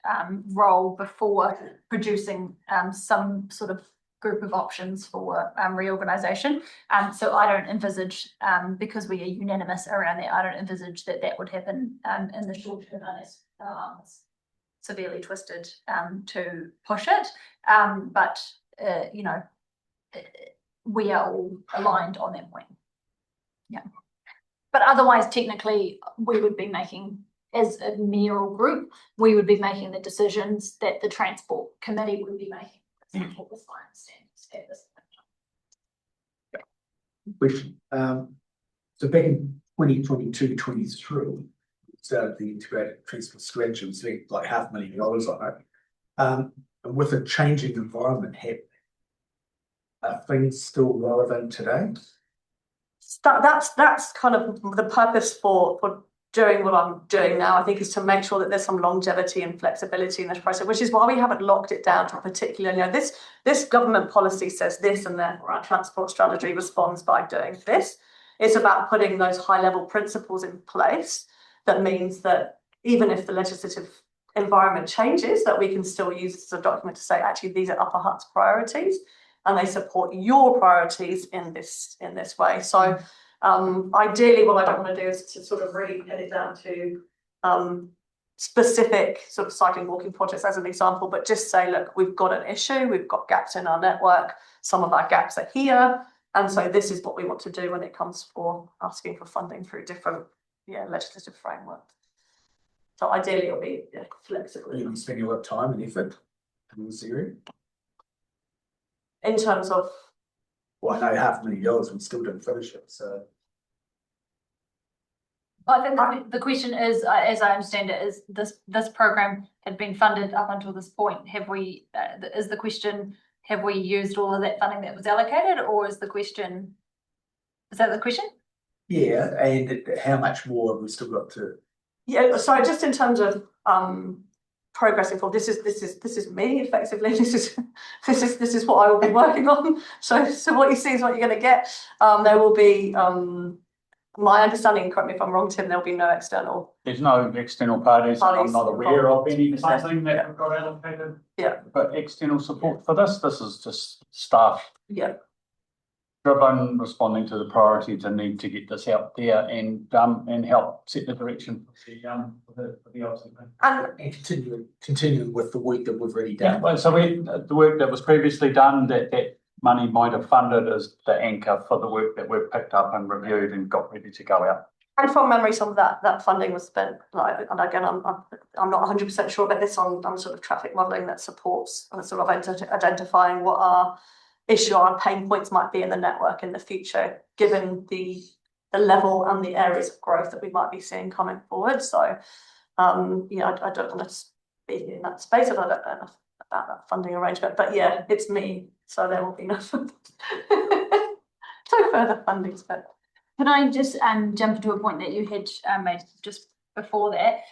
Speaker 1: role before producing some sort of group of options for reorganisation. So I don't envisage, because we are unanimous around that, I don't envisage that would happen in the short term unless it's severely twisted to push it. But you know, we are all aligned on that point. Yeah. But otherwise, technically, we would be making, as a mayoral group, we would be making the decisions that the Transport Committee would be making. That's what was my understanding at this point.
Speaker 3: Question. So back in 2022-23, started the integrated transport strategy, was like $500,000 on it. And with a changing environment happening, are things still relevant today?
Speaker 12: That's kind of the purpose for doing what I'm doing now, I think, is to make sure that there's some longevity and flexibility in this process, which is why we haven't locked it down to a particular, you know, this government policy says this, and therefore our transport strategy responds by doing this. It's about putting those high level principles in place. That means that even if the legislative environment changes, that we can still use this as a document to say, actually, these are Upper Hutt's priorities, and they support your priorities in this way. So ideally, what I don't want to do is to sort of really pin it down to specific sort of cycling walking projects as an example, but just say, look, we've got an issue, we've got gaps in our network, some of our gaps are here, and so this is what we want to do when it comes for asking for funding through different legislative frameworks. So ideally it'll be flexible.
Speaker 3: You'll be spending a lot of time and effort in this area.
Speaker 12: In terms of,
Speaker 3: well, I know $500,000 we still don't finish it, so.
Speaker 1: I think the question is, as I understand it, is this program had been funded up until this point. Have we? Is the question, have we used all of that funding that was allocated, or is the question? Is that the question?
Speaker 3: Yeah, and how much more have we still got to?
Speaker 12: Yeah, sorry, just in terms of progressing forward. This is me effectively. This is what I will be working on. So what you see is what you're going to get. There will be my understanding. Correct me if I'm wrong, Tim. There will be no external.
Speaker 11: There's no external parties. I'm not aware of any funding that got allocated.
Speaker 12: Yeah.
Speaker 11: But external support for this. This is just staff.
Speaker 12: Yeah.
Speaker 11: Driven, responding to the priorities and need to get this out there and help set the direction for the LCP.
Speaker 12: And
Speaker 3: continuing with the work that we've already done.
Speaker 11: Yeah, well, so the work that was previously done, that money might have funded as the anchor for the work that we've picked up and reviewed and got ready to go out.
Speaker 12: And from memory, some of that funding was spent, like, and again, I'm not 100% sure about this on sort of traffic modelling that supports and sort of identifying what our issue, our pain points might be in the network in the future, given the level and the areas of growth that we might be seeing coming forward. So, I don't want to speak in that space. I don't know enough about that funding arrangement, but yeah, it's me, so there will be no further funding spent.
Speaker 1: Can I just jump into a point that you had made just before that?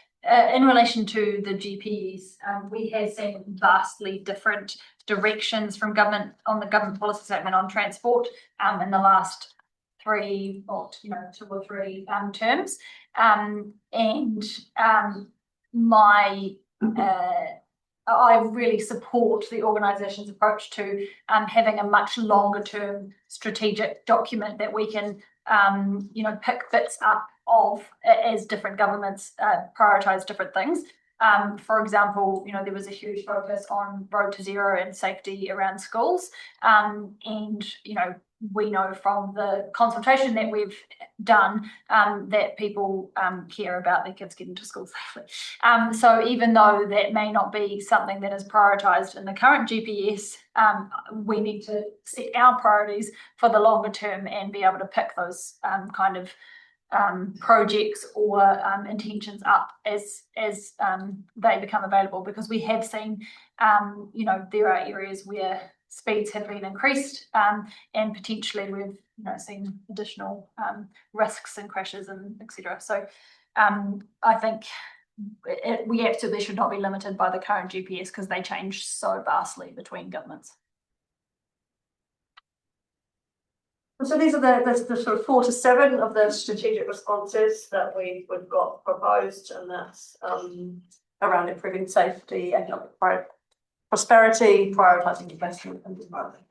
Speaker 1: In relation to the GPs, we have seen vastly different directions from government on the government policy statement on transport in the last 2 or 3 terms. I really support the organisation's approach to having a much longer term strategic document that we can pick bits up of as different governments prioritise different things. For example, there was a huge focus on road to zero and safety around schools. And, we know from the consultation that we've done that people care about their kids getting to school safely. So even though that may not be something that is prioritised in the current GPS, we need to set our priorities for the longer term and be able to pick those kind of projects or intentions up as they become available, because we have seen there are areas where speeds have been increased and potentially we've seen additional risks and crashes and etc. So I think we absolutely should not be limited by the current GPS because they change so vastly between governments.
Speaker 12: So these are the sort of 4 to 7 of the strategic responses that we've got proposed, and that's around improving safety, economic prosperity, prioritising investment and environment.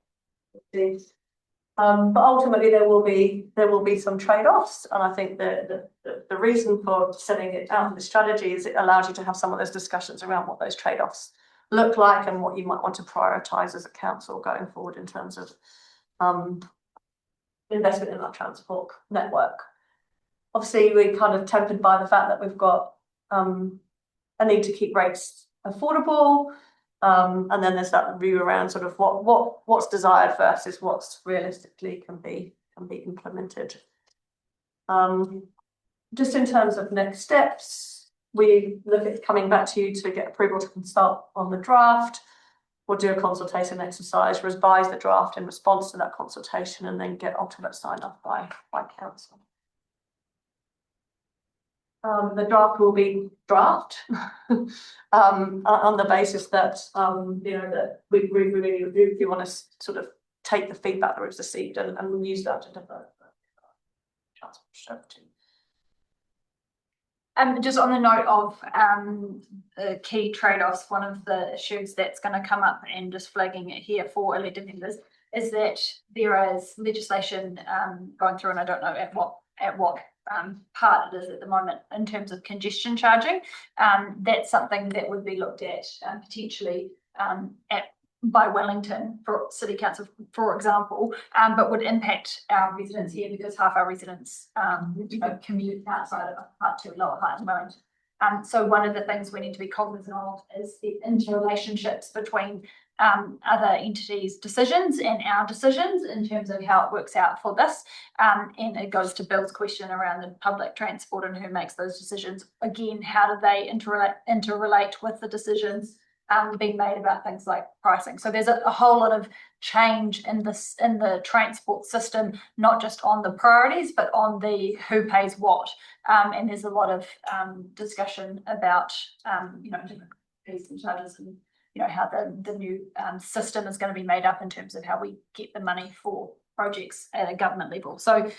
Speaker 12: But ultimately there will be some trade-offs, and I think the reason for setting it out in the strategy is it allows you to have some of those discussions around what those trade-offs look like and what you might want to prioritise as a council going forward in terms of investment in our transport network. Obviously, we're kind of tempered by the fact that we've got a need to keep rates affordable, and then there's that view around sort of what's desired versus what's realistically can be implemented. Just in terms of next steps, we look at coming back to you to get approval to consult on the draft. We'll do a consultation exercise, revise the draft in response to that consultation, and then get ultimate sign off by council. The draft will be draft on the basis that that we really want to sort of take the feedback that we've received and use that to develop transport strategy.
Speaker 1: Just on the note of key trade-offs, one of the issues that's going to come up, and just flagging it here for elected members, is that there is legislation going through, and I don't know at what part it is at the moment in terms of congestion charging. That's something that would be looked at potentially by Wellington for City Council, for example, but would impact our residents here because half our residents commute outside of Part 2 Lower Height in Wellington. So one of the things we need to be cognizant of is the interrelationships between other entities' decisions and our decisions in terms of how it works out for this. And it goes to Bill's question around the public transport and who makes those decisions. Again, how do they interrelate with the decisions being made about things like pricing? So there's a whole lot of change in the transport system, not just on the priorities, but on the who pays what. And there's a lot of discussion about different fees and charges and how the new system is going to be made up in terms of how we get the money for projects at a government level. So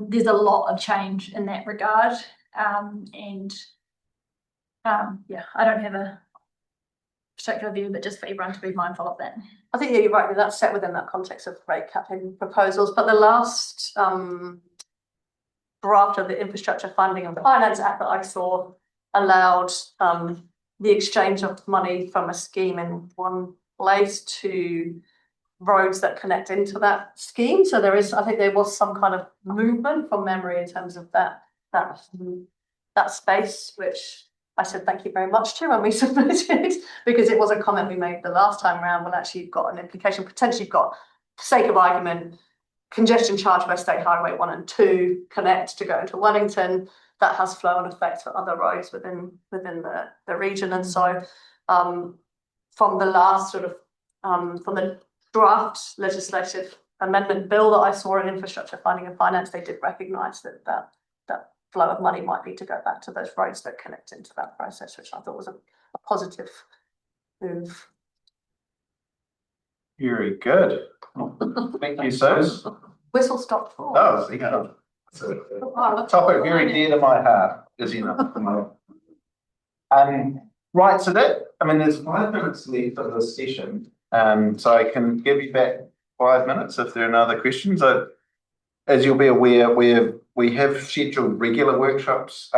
Speaker 1: there's a lot of change in that regard. I don't have a particular view, but just for everyone to be mindful of that.
Speaker 12: I think you're right, that's set within that context of rate capping proposals, but the last draft of the Infrastructure Funding and Finance Act that I saw allowed the exchange of money from a scheme in one place to roads that connect into that scheme. So I think there was some kind of movement from memory in terms of that space, which I said thank you very much to when we submitted, because it was a comment we made the last time around. Well, actually, you've got an implication. Potentially, you've got, for sake of argument, congestion charge by State Highway 1 and 2 connect to go into Wellington. That has flow and effect for other roads within the region. And so, from the last sort of from the draft legislative amendment bill that I saw in Infrastructure Funding and Finance, they did recognise that flow of money might need to go back to those roads that connect into that process, which I thought was a positive move.
Speaker 4: Very good. Thank you, Sus.
Speaker 12: Whistle stop for.
Speaker 4: Oh, it's a topic very dear to my heart, as you know. Right, so there's 5 minutes left of this session, so I can give you back 5 minutes if there are no other questions. As you'll be aware, we have scheduled regular workshops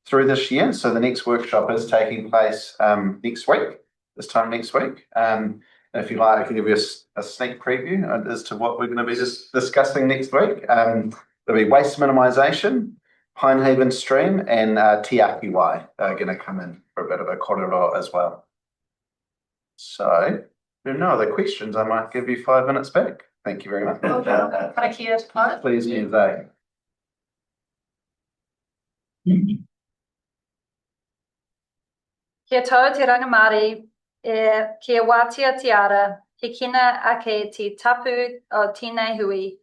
Speaker 4: through this year. So the next workshop is taking place next week, this time next week. And if you like, I can give you a sneak preview as to what we're going to be discussing next week. There'll be waste minimisation, Pinehaven Stream, and Tiakiwai are going to come in for a bit of a korero as well. So, if there are no other questions, I might give you 5 minutes back. Thank you very much.
Speaker 1: Karakia to close.
Speaker 4: Please, Muse.
Speaker 1: Kia tau te rangamari, kia wātia te ara, he kina ake te tapu o tēnei hui.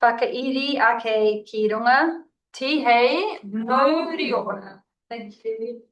Speaker 1: Whakairi ake ki runga, tihei, no riona. Thank you.